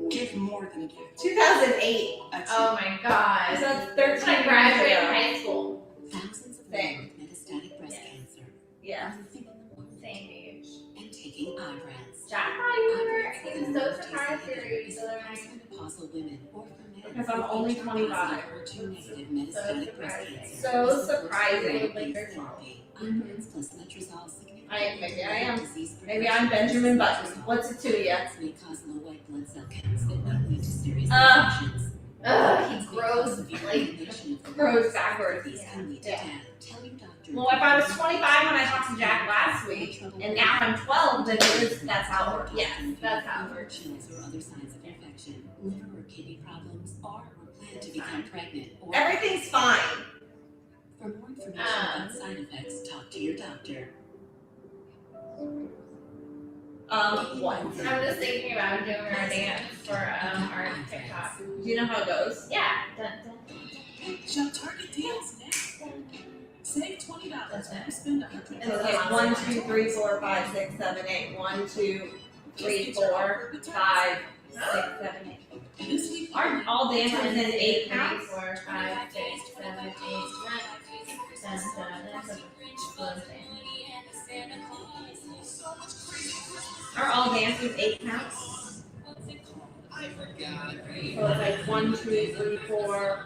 Give more than a gift.
2008.
Oh my god.
So that's 13
It's like
years
graduating
ago.
high school.
Thousands of
Same.
women with metastatic breast cancer.
Yeah.
Living in the woods
Same age.
and taking Ibrance.
Jack thought you were. He was so surprised to read the other night.
Menopausal women or for men
Because I'm only 25.
HER2-negative metastatic breast cancer.
So surprising.
Therapy. Ibrance plus letrozole significantly
Maybe I am.
disease
Maybe I'm Benjamin Button. What's it to you?
may cause low white blood cell counts that may lead to serious
Uh,
infections.
Ugh, he grows like
Grows backwards.
These can lead to
Yeah.
death. Tell your doctor.
Well, if I was 25 when I talked to Jack last week, and now I'm 12, then that's how it works.
Yes, that's how it works.
Chills or other signs of infection, liver or kidney problems, or plan to become pregnant. Or
Everything's fine.
For more information about side effects, talk to your doctor.
What?
I'm just thinking about doing our dance for our TikTok.
Do you know how it goes?
Yeah. Dun, dun, dun, dun.
Shop Target deals now. Save $20 when you spend $100.
And it's like 1, 2, 3, 4, 5, 6, 7, 8. 1, 2, 3, 4, 5, 6, 7, 8.
This week,
Aren't all dances in 8
3,
counts?
4, 5, 6, 7, 8, 9, 10, 11, 12.
Are all dances 8 counts? So it's like 1, 2, 3, 4,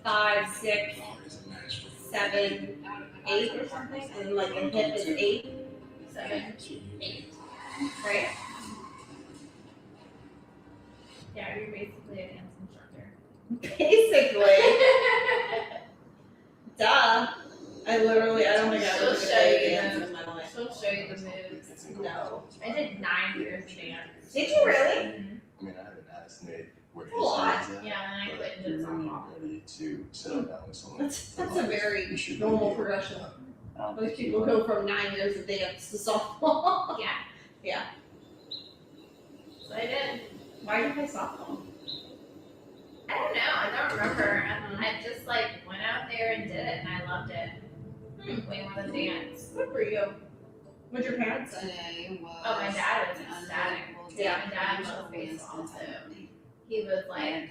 5, 6, 7, 8 or something? And like a hip is 8,
7, 8.
right?
Yeah, you're basically a dance instructor.
Basically. Duh. I don't think I
She'll
ever did
show
a
you
dance
them.
in my life.
She'll show you the moves.
No.
I did 9 years of dance.
Did you really?
I mean, I haven't asked Nate where his
A lot.
head's at,
Yeah, and I quit and did
but we're
softball.
ready to settle down with someone.
That's a very
You should
normal
be,
progression.
uh,
Most people go from 9 years of dance to softball.
Yeah.
Yeah.
So I did.
Why did you play softball?
I don't know. I don't remember. I just like went out there and did it, and I loved it. Way more than dance.
Good for you. What'd your parents say?
Today was
Oh, my dad was ecstatic.
Yeah.
My dad loves baseball, so he was like
and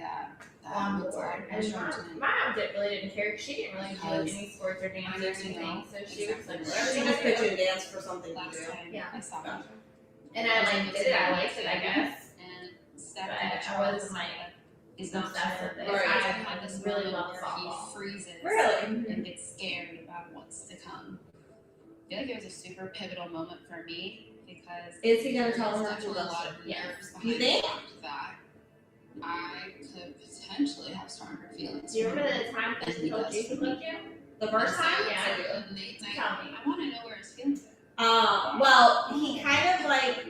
on board. And my mom really didn't care because she didn't really do any sports or dance or anything. So she was like, whatever
She
you
just
want
pitch
to do.
and dance for something to do.
Yeah.
I saw
Gotcha.
And I like did it. I liked it, I guess.
and
But
Stephanie
I wasn't like
is not
obsessed
sure.
with it.
Right.
I
Had this
really
moment
love
where
softball.
he freezes
Really?
and gets scared about what's to come. I feel like it was a super pivotal moment for me because
Is he gonna
there
tell
is
her to
definitely a
love
lot
her?
of
Yes.
nerves
You
behind
think?
the fact that I could potentially have stronger feelings.
Do you
for
remember
him
the time that
than
he
he
told
does
you
for
he
me.
loved you?
The first time?
Yeah, I do.
On the date night,
Tell me.
I want to know where his feelings are.
Well, he kind of like,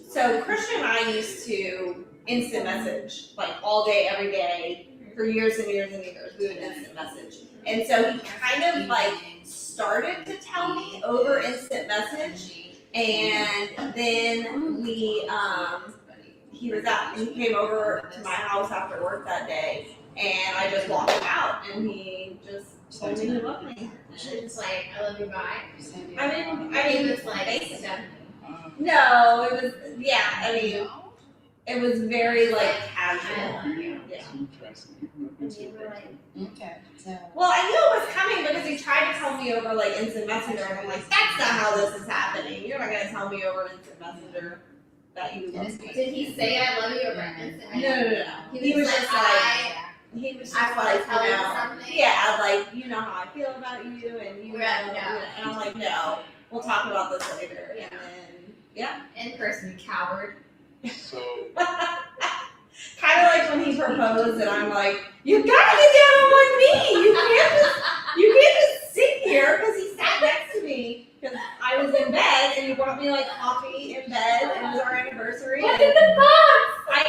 so Christian and I used to instant message, like all day, every day, for years and years and years, we would instant message. And so he kind of like started to tell me over instant message, and then he came over to my house after work that day, and I just walked him out, and he just told me he loved me.
She was like, I love you, bye.
I
He
mean,
was like,
basically.
Uh,
No, it was, yeah, I mean, it was very like casual. Yeah.
Okay, so
Well, I knew it was coming because he tried to tell me over like instant messenger, and I'm like, that's not how this is happening. You're not gonna tell me over instant messenger that you love me.
did he say I love you over instant?
No. He was just like, he was just
I wanna
like,
tell
you
you
know,
something.
yeah, like, you know how I feel about you, and you know,
Right,
you
no.
know, and I'm like, no, we'll talk about this later.
Yeah.
And then, yeah.
In person, coward.
so
Kind of like when he proposed, and I'm like, you gotta get down on one knee. You can't just sit here, because he sat next to me because I was in bed, and he brought me like coffee in bed, and it was our anniversary.
What's in the box?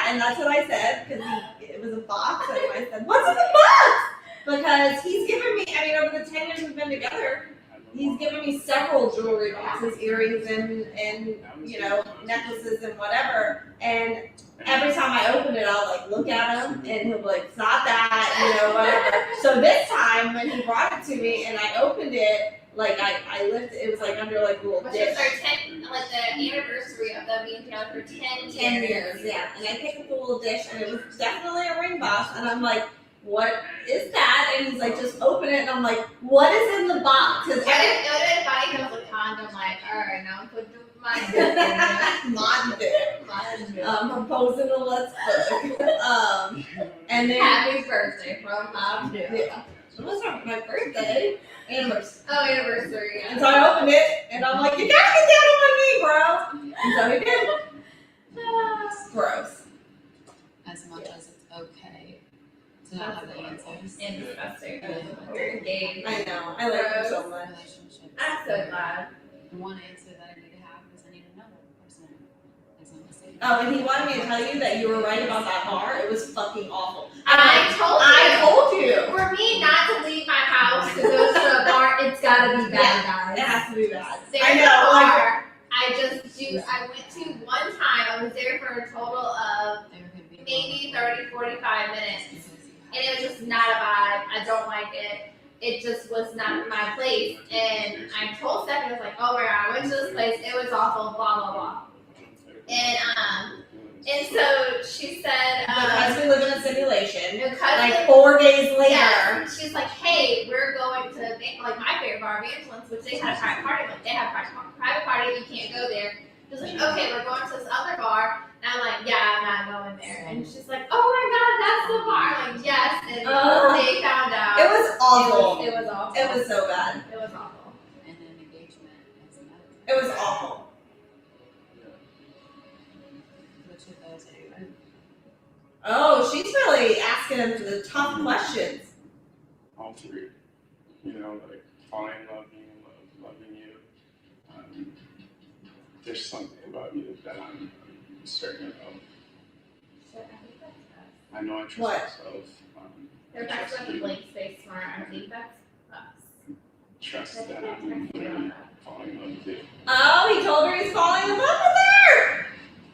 And that's what I said because it was a box, and I said, what's in the box? Because he's given me, I mean, over the 10 years we've been together, he's given me several jewelry boxes, earrings, and you know, necklaces and whatever. And every time I open it, I'll like look at him, and he'll be like, it's not that, you know, whatever. So this time when he brought it to me and I opened it, like I lifted, it was like under like a little
Which
dish.
was our like the anniversary of them being together for 10 years.
10 years, yeah. And I picked up the little dish, and it was definitely a ring box, and I'm like, what is that? And he's like, just open it, and I'm like, what is in the box?
It would have been funny if it was a condom, like, alright, now I'm putting my dick in there.
My dick. Proposing a let's book. And then
Happy birthday from Mom.
yeah. It was my birthday. Anniversary.
Oh, anniversary.
And so I opened it, and I'm like, you gotta get down on one knee, bro. And so he did. Gross.
as much as it's okay to not have the answers.
And disgusting. Very gay.
I know. I like him so much.
Relationships.
I'm so glad.
The one answer that I need to have is I need to know that the person is on the same.
Oh, and he wanted me to tell you that you were right about that bar. It was fucking awful.
I
told you.
For me not to leave my house to go to a bar, it's gotta be bad, guys.
It has to be bad.
There's
I
a
know. Like,
bar I went to one time. I was there for a total of maybe 30, 45 minutes. And it was just not a vibe. I don't like it. It just was not my place. And I told Stephanie, I was like, oh my god, I went to this place. It was awful, blah, blah, blah. And so she said,
because we live in a simulation.
because
Like 4 days later.
yeah, she's like, hey, we're going to, like, my favorite bar, Evangelin's, which they had a private party. Like, they have a private party, you can't go there. She's like, okay, we're going to this other bar. And I'm like, yeah, I'm not going there. And she's like, oh my god, that's the bar. I'm like, yes. And they found out.
It was awful.
It was awful.
It was so bad.
It was awful.
And then engagement is another.
It was awful.
Which of those are you in?
Oh, she's really asking him the tough questions.
all three. You know, like falling in love, being in love, loving you. There's something about you that I'm certain about. I know I trust
What?
myself.
They're
I trust
talking about
you.
blank space tomorrow. I think that's us.
Trust that I'm really falling in love with you.
Oh, he told her he's falling in love with her.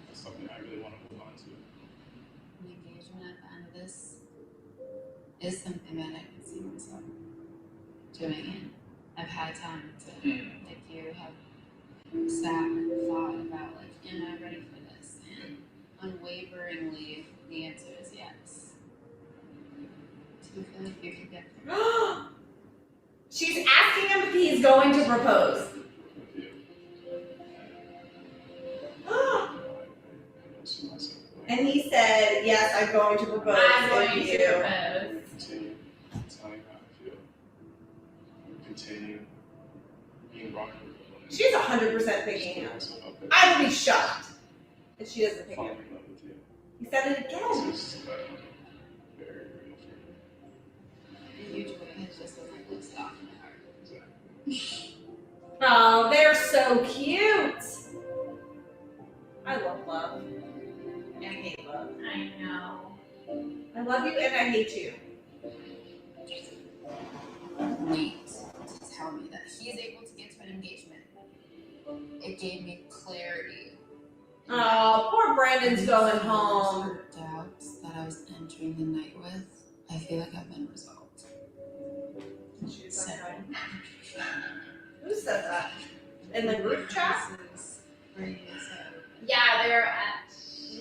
That's something I really want to hold on to.
The engagement at the end of this is something that I can see myself doing it. I've had time to, like you have sat and thought about, like, am I ready for this? And unwaveringly, the answer is yes. Do you feel like you can get there?
She's asking him if he's going to propose.
With you. I don't see myself
And he said, yes, I'm going to propose.
I'm going to
you.
propose.
Continue telling how I feel. Continue being rock.
She's 100% picking him. I would be shocked if she doesn't pick him. He said it again.
Very real for me.
Usually it's just a little stuff in my heart.
Oh, they're so cute. I love love. And I hate love.
I know.
I love you and I hate you.
Wait to tell me that he's able to get to an engagement. It gave me clarity.
Oh, poor Brandon's going home.
Doubts that I was entering the night with, I feel like have been resolved. So,
Who said that? In the group chat?
Yeah,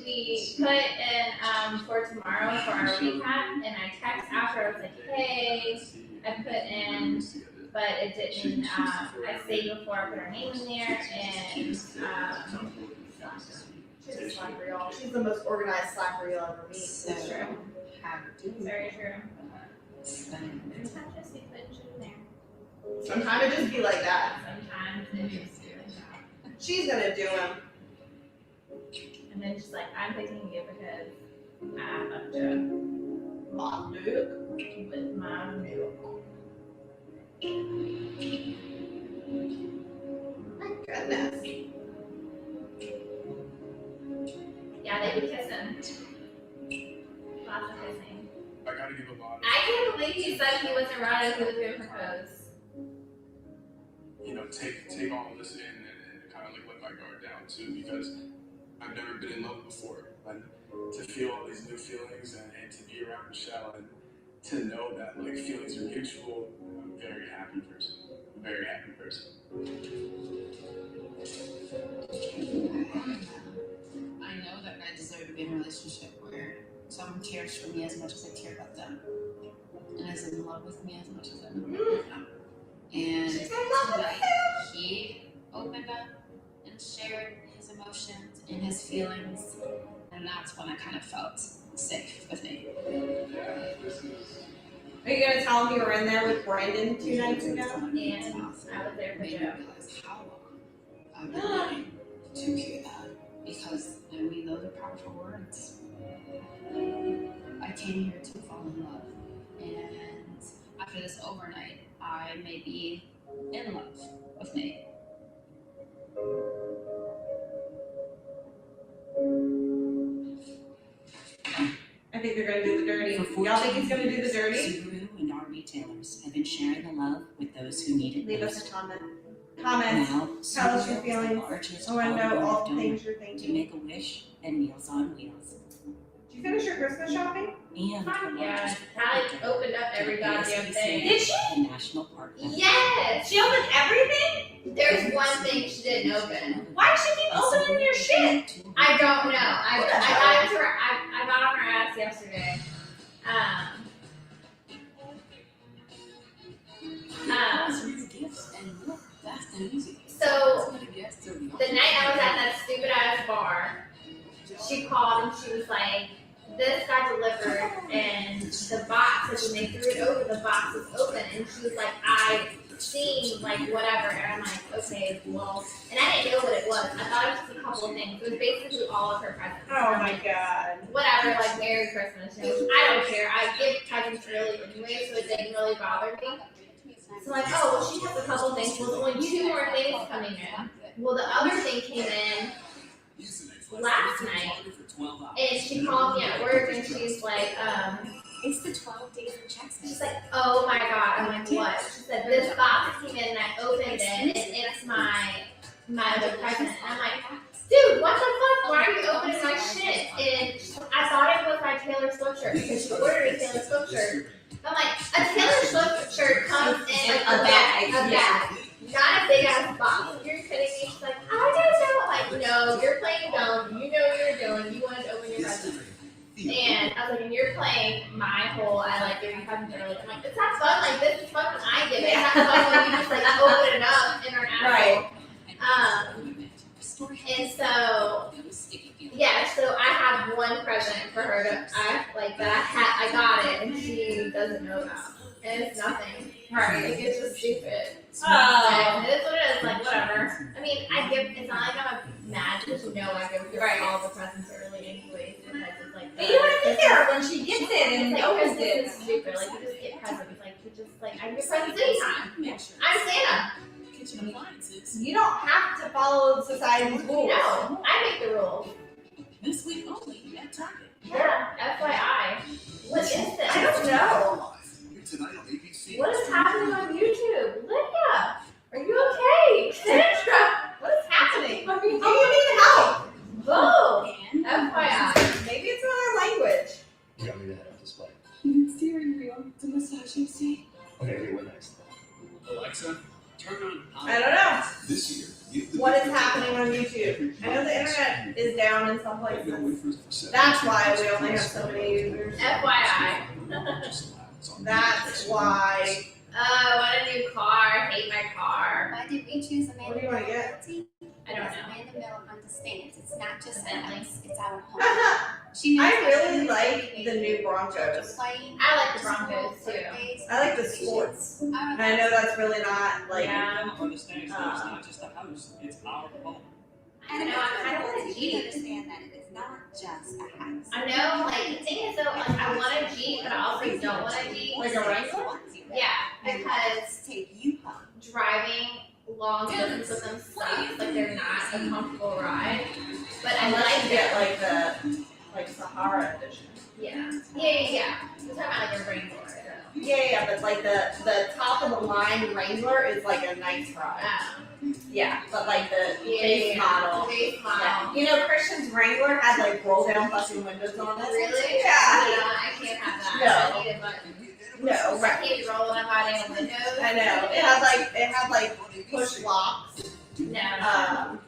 we put in for tomorrow for our recap, and I text after. I was like, hey, I put in, but it didn't. I stayed before I put her name in there, and she's a slapper, y'all.
She's the most organized slapper you'll ever meet.
So,
That's true.
Very true.
Sometimes
Sometimes just be putting shit in there.
Sometimes it just be like that.
Sometimes it just do.
She's gonna do him.
And then she's like, I'm picking you because I fucked you
Mom, Luke.
with my milk.
My goodness.
Yeah, they be kissing. Lots of kissing.
I gotta give a lot of,
I can't believe he said he wasn't ready, he was gonna propose.
take all of this in and kind of like let my guard down too, because I've never been in love before. And to feel all these new feelings and to be around Michelle and to know that like feelings are mutual, I'm a very happy person. Very happy person.
I know that I deserve to be in a relationship where someone cares for me as much as I care about them, and is in love with me as much as I'm in love with them. And tonight, he opened up and shared his emotions and his feelings, and that's when I kind of felt safe with me.
Are you gonna tell him you were in there with Brandon 2 nights ago?
And I was there for
Made me
Joe.
realize how long I've been waiting to hear that, because I mean those are powerful words. I came here to fall in love, and after this overnight, I may be in love with Nate.
I think they're gonna do the dirty. Y'all think he's gonna do the dirty?
Subaru and our retailers have been sharing the love with those who need it
Leave
most.
us a comment. Comments.
Now,
Tell us your
Subaru is the
feelings.
largest
I wanna know
automotive
all the
donor
things you're
to
thinking.
Make-A-Wish and Meals on Wheels.
Did you finish your Christmas shopping?
And the
Yeah,
largest
Hallie opened up every goddamn thing.
Did she?
the National Park.
Yes!
She opened everything?
There's one thing she didn't open.
Why does she keep opening your shit?
I don't know. I
What the
got into her. I got on her ass yesterday.
Gifts and look fast and easy.
So the night I was at that stupid ass bar, she called and she was like, this got delivered and the box, like when they threw it over, the box was open, and she was like, I seen like whatever, and I'm like, okay, well, and I didn't know what it was. I thought it was just a couple of things. It was basically all of her presents.
Oh my god.
Whatever, like Merry Christmas. And I don't care. I give presents early anyway, so it didn't really bother me. So like, oh, well, she has a couple things. Well, there's only 2 more things coming in. Well, the other thing came in last night, and she called me at work, and she's like,
It's the 12 days of checks.
she's like, oh my god. I'm like, what? She said, this box came in, and I opened it, and it's my other present. And I'm like, dude, what the fuck? Why are you opening my shit? And I thought it was my Taylor Swift shirt, because she ordered a Taylor Swift shirt. I'm like, a Taylor Swift shirt comes in like a bag, not a big ass box. You're kidding me? She's like, I don't know. I'm like, no, you're playing dumb. You know what you're doing. You wanted to open your present. And I was like, and you're playing my whole I like giving presents early. I'm like, it's not fun. Like, this is fun when I give it. It's not fun when you just like open it up in our asshole. And so, yeah, so I have one present for her to act like that I got it and she doesn't know about. And it's nothing.
Right.
Like it's just stupid.
Oh.
Like, it is what it is, like whatever. I mean, it's not like I'm mad because you know I go through all the presents early anyways because it's like
But you want to be there when she gets it and
like,
opens
Christmas
it.
is stupid. Like you just get presents. Like you just like I get presents anytime. I'm Santa.
Kitchen appliances.
You don't have to follow society's rules.
No, I make the rules.
This week only at Target.
Yeah, FYI. What is this?
I don't know.
Tonight on ABC.
What is happening on YouTube? Lydia, are you okay? Sandra, what is happening?
Do you need help?
Whoa, FYI.
Maybe it's another language.
You got me the head up display.
Steering wheel to massage your seat.
Okay, wait, what next?
Alexa, turn on.
I don't know.
This year.
What is happening on YouTube? I know the internet is down in some places. That's why we only have so many users.
FYI.
That's why.
Want a new car. Hate my car.
Why did we choose Amanda?
What do you want to get?
I don't know.
Amanda Mill understands it's not just
Bentley.
Bentley, it's our home. She knows
I
how
really
to
like
make
the new Broncos.
playing
I like the Broncos too.
birthdays.
I like the sports. And I know that's really not like.
Yeah.
Understands that it's not just a house, it's our home.
I
know, I kinda want a Jeep.
understand that it is not just a house.
I know, like, the thing is though, like, I want a Jeep, but I also don't want a Jeep.
Like a Wrangler?
Yeah, because
Take you home.
driving long distance with them sucks. Like, they're not a comfortable ride. But I
Unless
like
you get like the Sahara edition.
Yeah. Yeah. We're talking about like a Wrangler.
Yeah, but like the top of the line Wrangler is like a nice ride. Yeah, but like the base model.
Base model.
Yeah. You know, Christian's Wrangler had like roll down fucking windows on it.
Really?
Yeah.
I can't have that.
No.
I need a button.
No, right.
I can't be rolling up out of windows.
I know. It had like push locks.
No.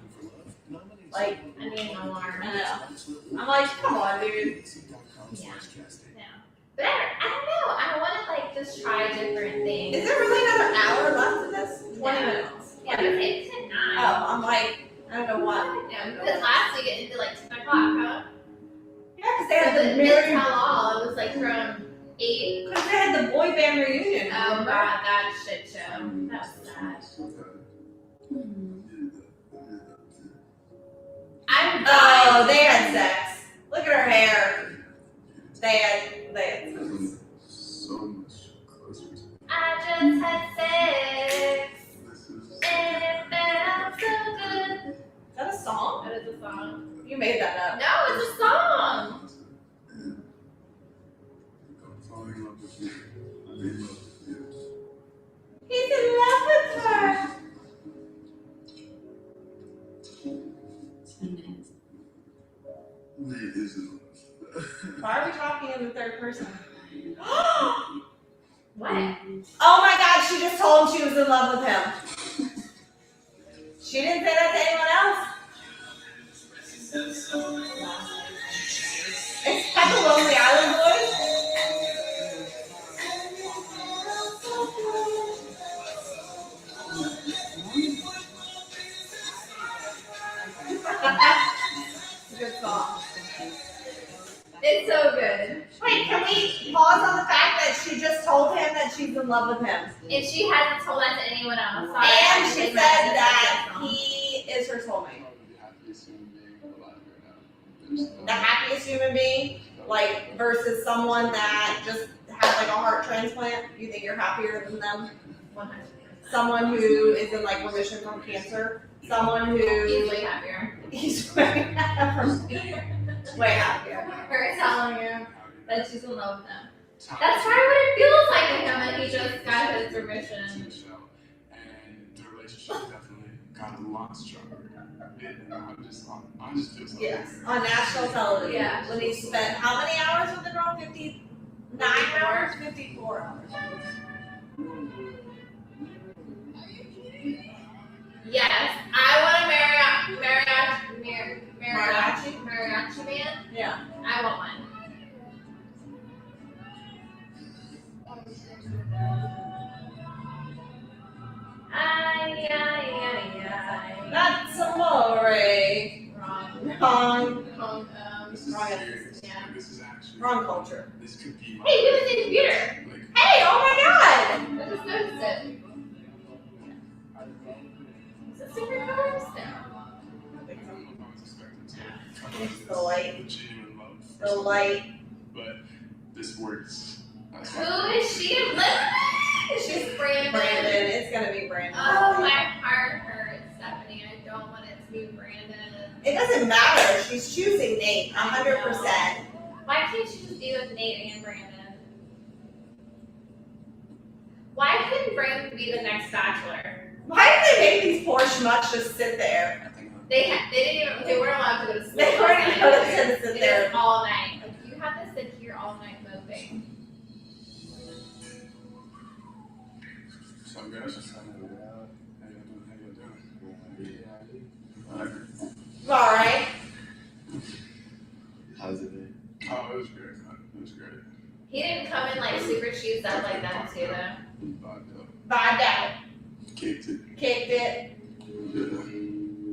Like
I need an alarm.
I know. I'm like, come on, dude.
Yeah. But I don't know. I want to like just try different things.
Is there really another hour left of this? 20 minutes.
Yeah, but it's at 9.
Oh, I'm like, I don't know what.
Yeah, because last week it ended like 10 o'clock, huh?
Yeah, because they had
So
the
the
Mary.
tell all. It was like from 8.
Because they had the boy band reunion.
Oh god, that shit show. That was sad. I'm dying.
Oh, they had sex. Look at her hair. They had sex.
So much closer to
I just had sex. And it felt so good.
Is that a song?
That is a song.
You made that up.
No, it's a song.
I'm falling in love with you. I'm in love with you.
He's in love with her.
Nate is in love.
Why are we talking in the third person?
What?
Oh my god, she just told him she was in love with him. She didn't say that to anyone else. It's kind of Lonely Island Boys. Good song.
It's so good.
Wait, can we pause on the fact that she just told him that she's in love with him?
And she hasn't told that to anyone else. Sorry,
And
I
she
did
said
my
that
song.
he is her soulmate.
There's
The happiest human being, like, versus someone that just had like a heart transplant. You think you're happier than them?
100%.
Someone who is in like remission from cancer. Someone who
He's way happier.
he's way happier. Way happier.
Her telling you that she's in love with him. That's probably what it feels like to him, and he just got his remission.
And the relationship definitely got a lot stronger. And I just feel so
Yes, on national television.
Yeah.
When he spent how many hours with the girl? 59 hours? 54 hours.
Yes, I want a mariachi band.
Yeah.
I want one. Ay, ay, ay, ay.
That's amore.
Wrong.
Wrong.
Wrong.
wrong.
This is
wrong
serious.
yeah.
This is actually.
Wrong culture.
This could be my.
Hey, you have a computer.
Like,
Hey, oh my god!
I just noticed it. Is it superpowers? No.
I don't know if I was expecting to come
It's
into
the light.
this genuine love. for
The
someone,
light.
But this works. That's
Who
why.
is she in love with? She's Brandon.
Brandon. It's gonna be Brandon.
Oh, my heart hurts, Stephanie. I don't want it to be Brandon.
It doesn't matter. She's choosing Nate 100%.
Why can't she just be with Nate and Brandon? Why couldn't Brandon be the next Bachelor?
Why did they make these poor schmucks just sit there?
They weren't allowed to go to sleep.
They weren't
all
allowed
night.
to sit
They
there.
were all night. Like, you have to sit here all night moping.
So I'm good. Just how you doing?
Alright.
How's it been?
Oh, it was great, man. It was great.
He didn't come in like super cheesed up like that too, though.
Vibed out.
Kicked it.
Kicked it.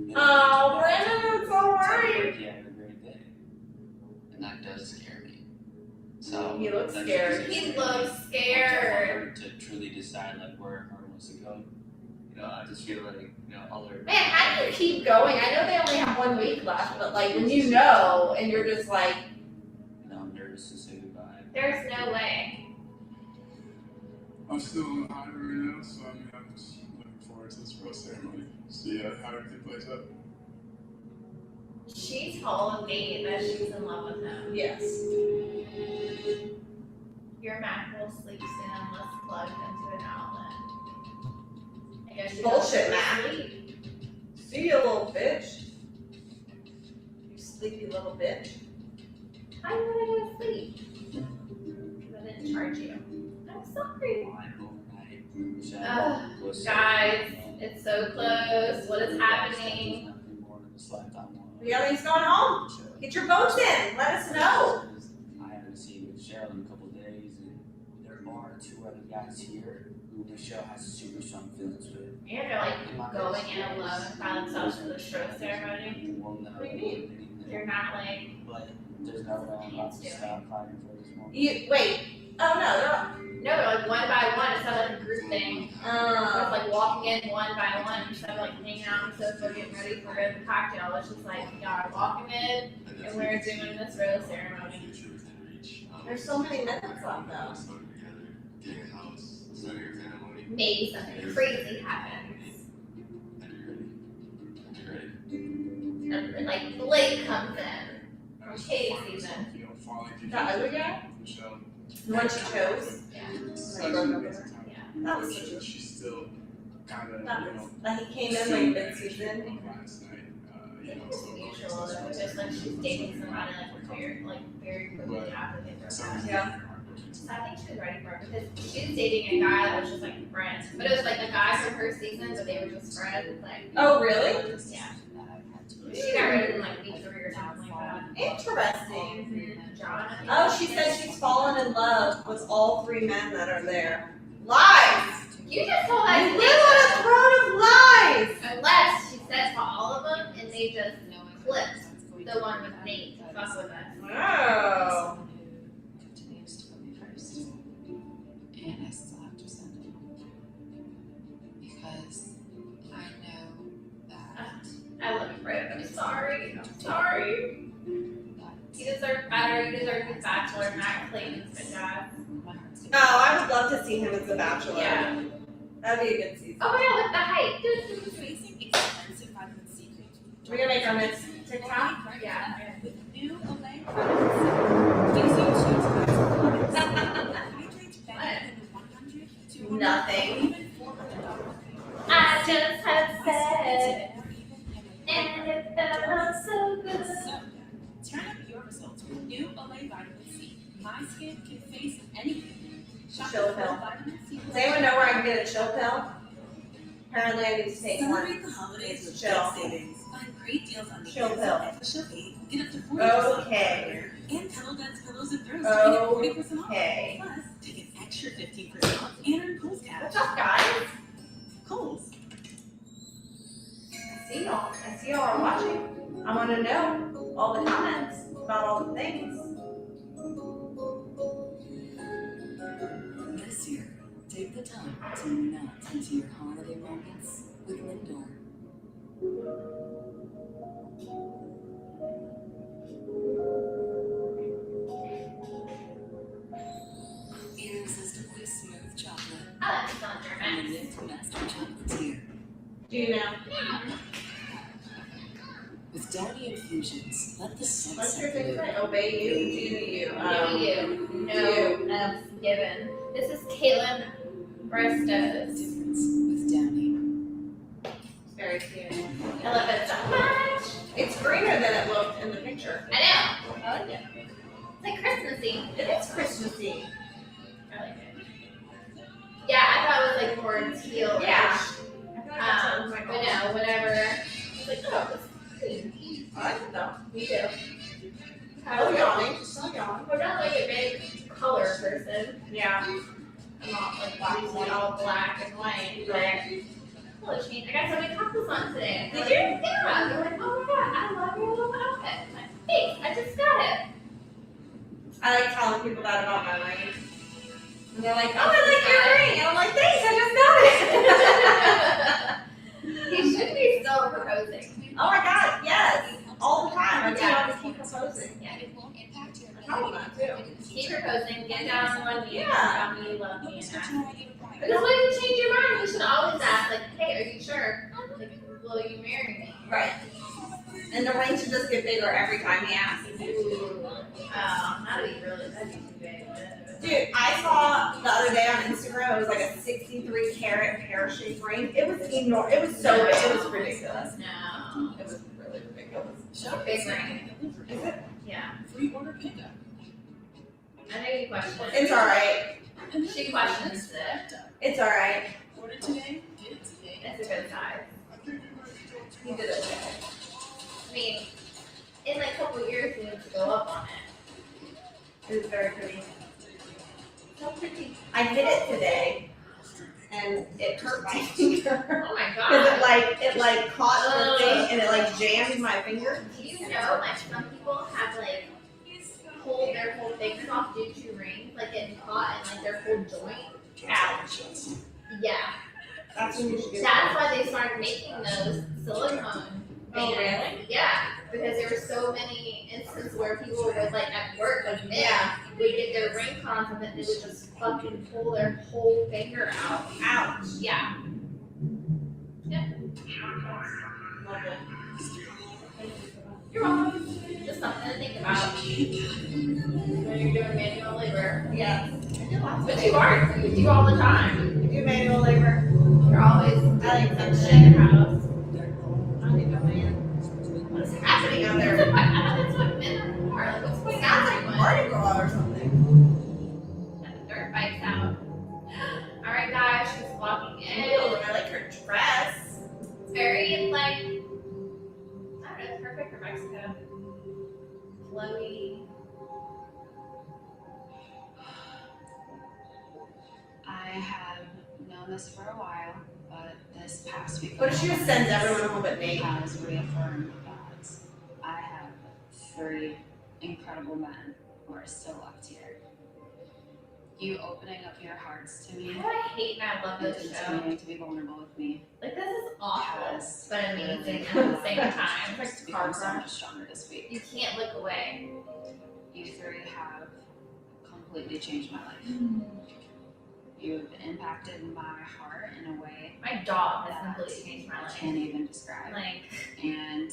Yeah.
Oh, Brandon, it's alright.
He had a great day. And that does scare me. So
He looks
that's
scared.
just-
He looks
it's
scared.
hard to truly decide like where her heart wants to go. You know, I just feel like, you know, all her
Man, how do you keep going? I know they only have 1 week left, but like when you know and you're just like,
you know, I'm nervous to say goodbye.
There's no way.
I'm still on the high right now, so I mean, I'm just looking forward to this rose ceremony. See how everything plays out.
She told Nate that she's in love with him.
yes.
Your Mac will sleep soon unless plugged into an outlet. I guess you
Bullshit,
don't
Mac.
sleep.
See you, little bitch. You sleepy little bitch.
How you gonna go to sleep? Because I didn't charge you. I'm sorry. Guys, it's so close. What is happening?
Rihanna's going home. Get your votes in. Let us know.
I haven't seen Michelle in a couple days, and there are 2 other guys here who Michelle has super strong feelings with.
And they're like going in alone by themselves to the rose ceremony.
What
do you mean?
You're not like
But there's no way I'm about to stop fighting for this moment.
You wait. Oh no,
no, they're like one by one. It's not like a group thing. It's like walking in one by one instead of like hanging out on the sofa getting ready for the cocktail. It's just like y'all are walking in and we're doing this rose ceremony.
There's so many minutes left though.
Maybe something crazy happens. And like Blake comes in from Katie's season.
The other guy?
Michelle.
The one she chose?
Yeah.
Such an amazing time.
That was such a
She's still kind of,
that
you
was
know,
like he came in
so
like
bad
mid-season.
last night. You know,
It's
so
usual though, just like she's dating somebody very quickly after they broke up.
Yeah.
So I think she was ready for it because she was dating a guy that was just like friends. But it was like a guy from her season, but they were just friends. Like,
Oh really?
yeah. She got rid of him in like week 3 or something like that.
Interesting.
John.
Oh, she said she's fallen in love with all 3 men that are there. Lies!
You just told
You
us
live on a throne of lies!
unless she said to all of them and they just clipped the one with Nate to fuck with us.
Oh.
Continues to put me first. And I still have to send it. Because I know that
I love you, Fred. I'm sorry. I'm sorry. You deserve better. You deserve the Bachelor. Matt Clayton's good job.
Oh, I would love to see him as the Bachelor.
Yeah.
That'd be a good season.
Oh my god, look the height.
Facing expensive vitamin C cream.
We're gonna make our next TikTok?
Yeah.
With new Olay products, gives you 2 times hydrates better than 100 to
Nothing.
even $400.
I just had sex. And it felt so good.
So, turn up your results with new Olay vitamin C. My skin can face anything. Shop
Chill
the
pill.
vitamin C.
Does anyone know where I can get a chill pill? Apparently I need to take
Celebrate
one.
the holidays with
Chill.
big savings. Find great deals on
Chill
Chill
pill.
at Shopee. Get up to 40%
Okay.
and Cuddle Duds pillows and throws starting at 40% off.
Okay.
Plus, take an extra 15% off and earn Kohl's cash.
What's up, guys?
Kohl's.
I see y'all. I see y'all are watching. I want to know. all the comments about all the things.
This year, take the time to melt into your holiday moments with Lindor. Irresistibly smooth chocolate.
I like Thunder
From the Mint Master Chocolatier.
Do you know?
With Downy infusions, let the sun
What's your
set
thing
blue.
say? Obey you, do you.
you. No F given. This is Caitlin Baristas.
With Downy.
It's very cute.
I love it so much.
It's greener than it looked in the picture.
I know. I like it. It's like Christmassy.
It is Christmassy.
I like it. Yeah, I thought it was like more teal.
Yeah. I feel like that's what my
But no, whatever. It's like, oh, it's green.
I like it though.
Me too.
So yummy. So yummy.
I'm not like a big color person.
Yeah.
I'm not like usually all black and white. But well, it changed. I got so many compliments on today.
Did you?
Yeah. They're like, oh my god, I love your little outfit. I'm like, thanks, I just got it.
I like telling people that about my ring. And they're like, oh, I like your ring. And I'm like, thanks, I just got it.
He should be still proposing.
Oh my god, yes. All the time. I tell him to keep proposing.
Yeah.
I tell him that too.
Keep proposing, get down on one knee, and
Yeah.
tell me you love me and ask. Because when you change your mind, you should always ask, like, hey, are you sure? Like, will you marry me?
Right. And the ring should just get bigger every time he asks.
Ooh. That'd be really, that'd be too big.
Dude, I saw the other day on Instagram, it was like a 63 carat pear-shaped ring. It was enormous. It was so big. It was ridiculous.
No.
It was really ridiculous.
It's a big ring.
Is it?
Yeah.
Free order pickup.
I know you question it.
It's alright.
She questions it.
It's alright.
Order today, get it today.
It's a good size.
He did it today.
I mean, in like a couple of years, we need to go up on it.
It was very pretty.
So pretty.
I did it today, and it hurt my finger.
Oh my
Because
god.
it like caught the thing, and it like jammed my finger.
Do you know, like, some people have, like, pulled their whole fingers off due to rings, like, getting caught in, like, their whole joint?
Ouch.
Yeah.
That's when you should get
That's why they started making those silicone
Oh,
bands.
really?
Yeah. Because there were so many instances where people would, like, at work, like, men,
Yeah.
would get their ring caught on something, and they would just fucking pull their whole finger out.
Ouch.
Yeah. Yeah.
Love it.
You're welcome. Just something to think about when you're doing manual labor.
Yes.
But you are. You do all the time.
You do manual labor.
You're always
I like
doing
that
some shit in
shit.
your house.
I don't even know, man. What is happening out
I
there?
thought that's what men are for. Like, what's going
Sounds
on?
like Mardi Gras or something.
And the dirt bikes out. All right, guys. She's walking in.
Ew, I like her dress.
It's very like, I don't know. It's perfect for Mexico. Flowy.
I have known this for a while, but this past week
What if she just sends everyone home but Nate?
has reaffirmed that I have 3 incredible men who are still left here. You opening up your hearts to me
How do I hate and I love
and
this show?
continuing to be vulnerable with me
Like, this is awful,
has
but amazing
really
at the same time. It's
to
like car
become so much
crash.
stronger this week.
You can't look away.
You 3 have completely changed my life. You've impacted my heart in a way
My dog has
that
completely changed my
I
life.
can't even describe.
Like,
And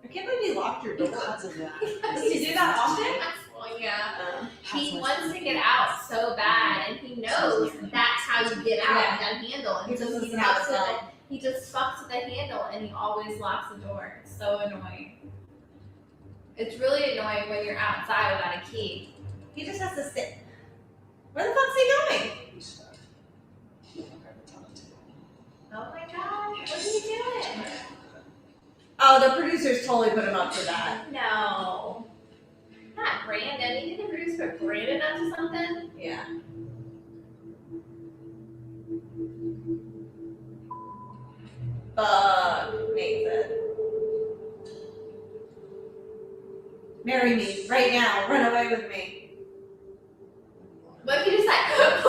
I can't believe you locked your door.
because of that,
Does he do that often?
well, yeah.
has
He
much
wants to
fun.
get out so bad, and he knows that's how you get out with that handle. And
He
so
just
he
doesn't have
fucks
to
with
tell.
it. He just fucks with the handle, and he always locks the door. It's so annoying. It's really annoying when you're outside without a key.
He just has to sit. Where the fuck's he going?
Oh my god, what are you doing?
Oh, the producers totally put him up for that.
No. Not Brandon. You think the producer put Brandon up to something?
Yeah. Fuck, Nate said. Marry me right now. Run away with me.
What if you just like,
I'm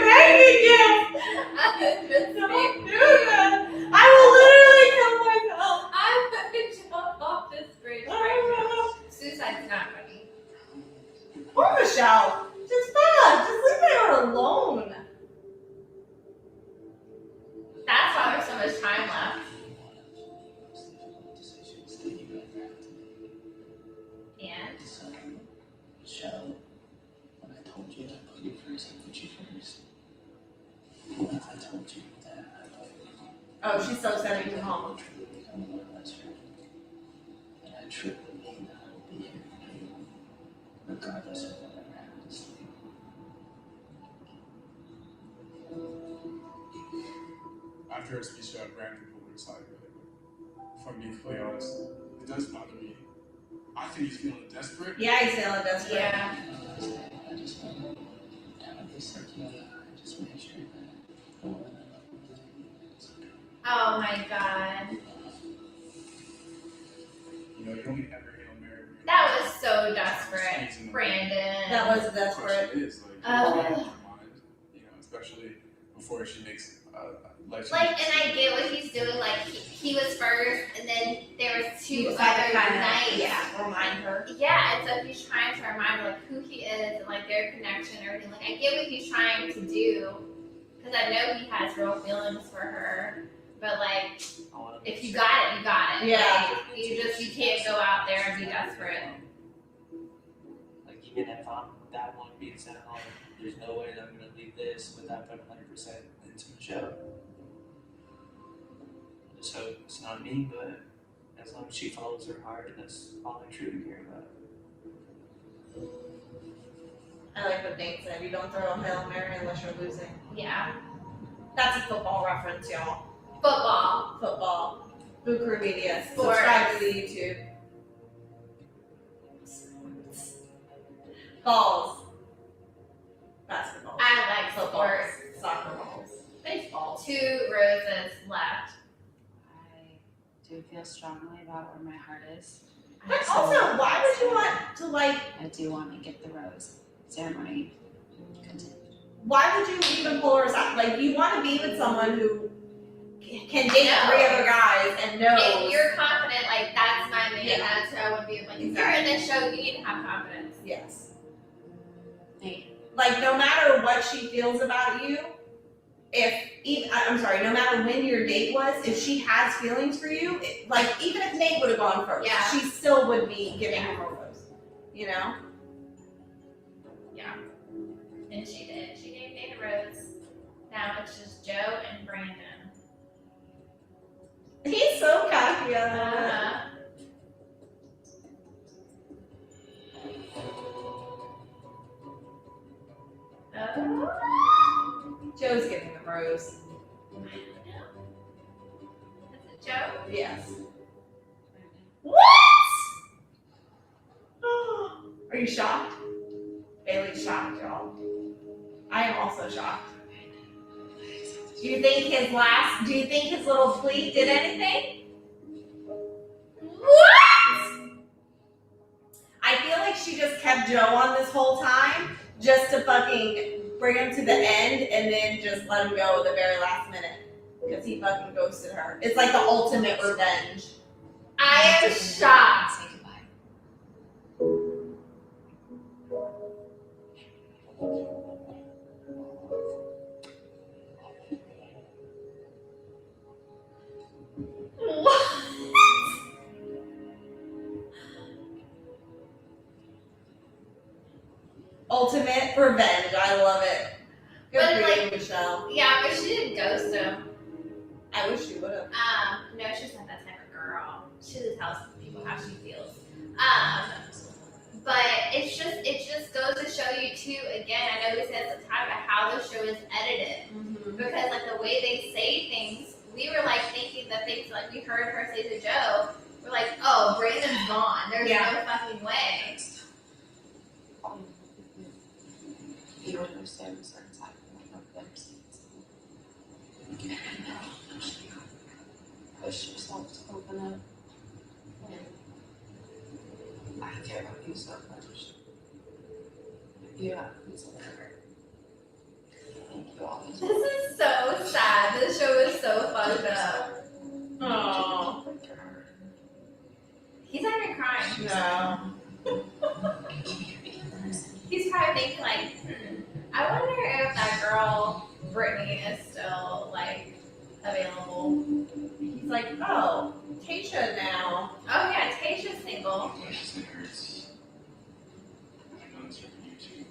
begging you. Don't do that. I will literally kill myself.
I'm gonna jump off this bridge right now. Suicide's not funny.
Poor Michelle. Just bad. Just leave her alone.
That's why there's so much time left. And
Michelle, when I told you that I put you first, I put you first. When I told you that I love you,
Oh, she's so sending you home.
truly become my best friend. And I truly mean that I will be here for you, regardless of whatever happens to you.
After her speech, Brandon pulled her aside. If I'm being completely honest, it does bother me. I think he's feeling desperate.
Yeah, he's feeling desperate.
yeah.
I just want to have this together. I just make sure that the one that I love is okay.
Oh my god.
You know, you don't ever hit on Mary.
That was so desperate, Brandon.
That was
Of
desperate.
course it is. Like,
Oh.
it's in her mind, you know, especially before she makes
Like, and I get what he's doing. Like, he was first, and then there was
He
two
was like
other
kinda,
nights.
yeah, remind her.
Yeah, and so he's trying to remind her like who he is and like their connection and everything. Like, I get what he's trying to do because I know he has real feelings for her. But like, if you got it, you got it.
Yeah.
Like, you can't go out there and be desperate.
Like, even if I'm that one being sent home, there's no way that I'm going to leave this without putting 100% into Michelle. I just hope it's not me, but as long as she follows her heart, that's all I truly care about.
I like what Nate said. You don't throw a Hail Mary unless you're losing.
Yeah.
That's a football reference, y'all.
Football.
Football. Boo Crew Media.
Sports.
Subscribe to the YouTube. Balls. Basketball.
I like
Football.
sports.
Soccer balls. Baseball.
2 roses left.
I do feel strongly about where my heart is.
But also, why would you want to like?
I do want to get the rose ceremony continued.
Why would you even pull her aside? Like, you want to be with someone who can date
No.
3 other guys and knows.
If you're confident, like that's my man,
Yeah.
that's who I want to be with. Like, if you're in this show, you need to have confidence.
Yes.
Nate,
Like, no matter what she feels about you, no matter when your date was, if she has feelings for you, like, even if Nate would have gone first,
Yeah.
she still would be giving him a rose. You know?
Yeah. And she did. She gave Nate a rose. Now it's just Joe and Brandon.
He's so cocky. Joe's giving the rose.
Is it Joe?
Yes. What? Are you shocked? Bailey's shocked, y'all. I am also shocked. Do you think his little pleat did anything? What? I feel like she just kept Joe on this whole time just to fucking bring him to the end and then just let him go at the very last minute. Because he fucking ghosted her. It's like the ultimate revenge.
I am shocked.
Say goodbye.
What?
Ultimate revenge. I love it. Good
But,
for
like,
you, Michelle.
Yeah, but she didn't ghost him.
I wish she would have.
No, she's not that type of girl. She just tells people how she feels. But it just goes to show you too. Again, I know we said at the time about how the show is edited because like the way they say things, we were like thinking the things like we heard her say to Joe. We're like, oh, Brandon's gone. There's no fucking way.
You don't understand a certain type of I don't understand. Push yourself to open open up. I care about you so much. You have to be so better. Thank you always.
This is so sad. This show is so fucked up.
Oh.
He's not even crying.
No.
He's probably thinking like, I wonder if that girl Brittany is still like available.
He's like, oh, Tasha now.
Oh yeah, Tasha's single.
As much as it hurts, I know it's hurting you too.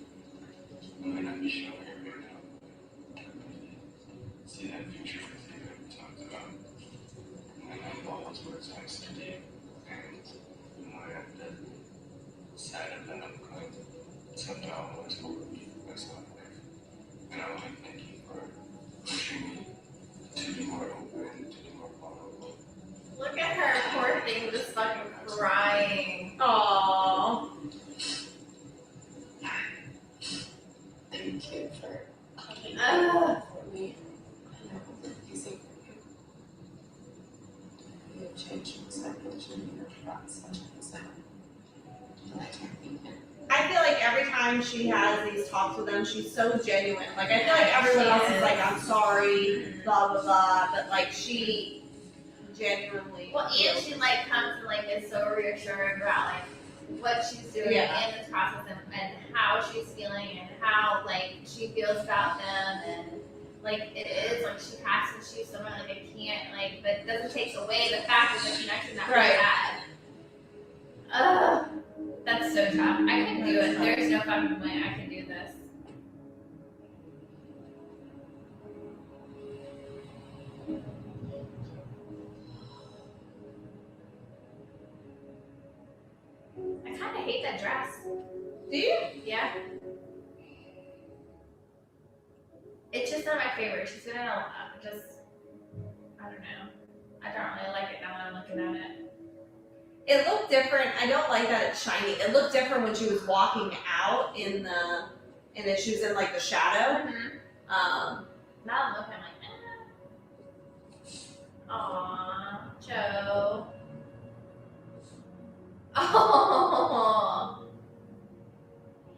I might not be showing it right now. See that future thing that we talked about? I have all those words next to you. And you know, I have been sad and been upcoming. Except I always hold me as my life. And I want to thank you for pushing me to be more open, to be more vulnerable.
Look at her, poor thing, just fucking crying.
Aww.
Thank you for coming
Ugh.
for me. And I hope that you see you changed my psychology and your thoughts and so I can't be here.
I feel like every time she has these talks with them, she's so genuine. Like, I feel like everyone else is like, I'm sorry, blah, blah, blah. But, like, she genuinely.
Well, and she like comes and like is so reassuring about like what she's doing
Yeah.
in this process and how she's feeling and how like she feels about them and like it is like she has to choose someone like I can't like but it doesn't take away the fact of the connection that we
Right.
had. Ugh, that's so tough. I can do it. There's no fucking way I can do this. I kind of hate that dress.
Do you?
Yeah. It's just not my favorite. She's been in a lot. Just, I don't know. I don't really like it now that I'm looking at it.
It looked different. I don't like that it's shiny. It looked different when she was walking out and then she was in like the shadow.
Now I'm looking like, Aw, Joe. Oh.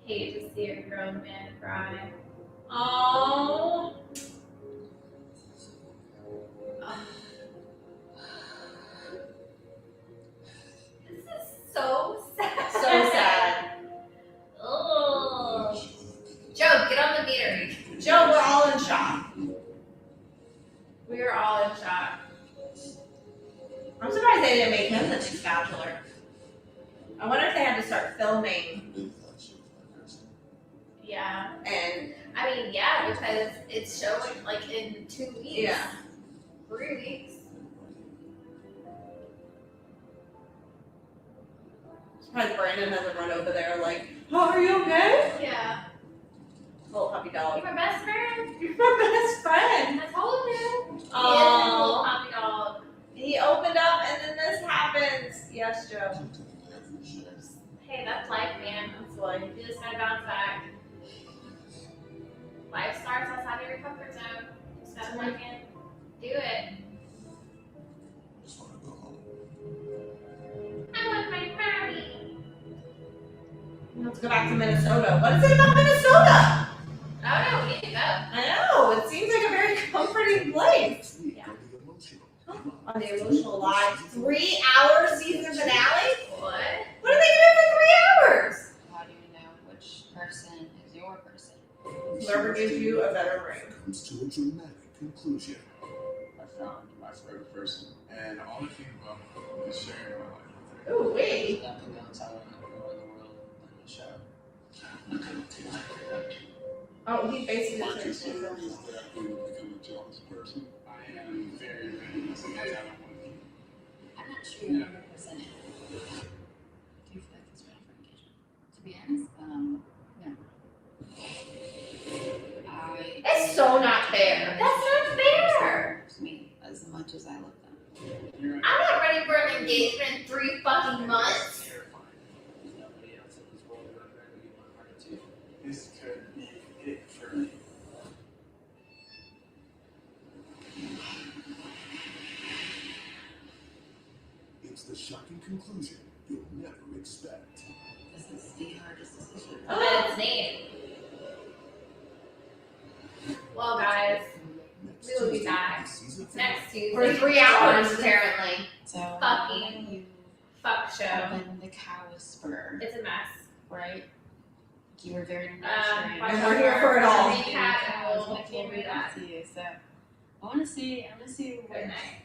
Hate to see a grown man cry.
Oh.
This is so sad.
So sad.
Oh. Joe, get on the meter.
Joe, we're all in shock.
We are all in shock.
I'm surprised they didn't make him the next Bachelor. I wonder if they had to start filming.
Yeah.
And
I mean, yeah, because it's showing like in 2 weeks.
Yeah.
3 weeks.
surprised Brandon hasn't run over there like, oh, are you okay?
Yeah.
Little puppy dog.
You're my best friend.
You're my best friend.
I told you.
Aww.
He is a little puppy dog.
He opened up and then this happens. Yes, Joe.
Hey, that's life, man.
That's life.
You just gotta bounce back. Life starts outside of your comfort zone. Just gotta fucking do it. I want my mommy.
Let's go back to Minnesota. What is it about Minnesota?
I don't know. We need to go.
I know. It seems like a very comforting place.
Yeah.
On the emotional live 3 hour season finale?
What?
What are they doing for 3 hours?
How do you know which person is your person?
Whoever gives you a better ring.
Comes to a dramatic conclusion. I found my favorite person, and all I think about is sharing my life with her.
Ooh, wait.
Nothing else I want to know in the world than the show. I couldn't do that without you.
Oh, he basically
What you
said
see is that I could become a jealous person. I am very, very sometimes I don't want to be.
I'm not sure you're 100% in. Do you feel like it's ready for engagement? To be honest, no.
It's so not fair.
That's not fair.
To me, as much as I love them.
I'm not ready for an engagement in 3 fucking months.
There's nobody else in this world who I'm ready to give my heart to.
This could be it for me.
shocking conclusion you'll never expect.
This is the hardest decision.
Oh, it's Nate. Well, guys, we will be back next Tuesday
For 3 hours, apparently.
So
Fucking fuck show.
Kevin the Cow Whisperer,
It's a mess.
right? You were very nurturing.
And we're here for it all.
Recap and we'll
I can't
do
wait
that.
to see you. So I want to see
Good night.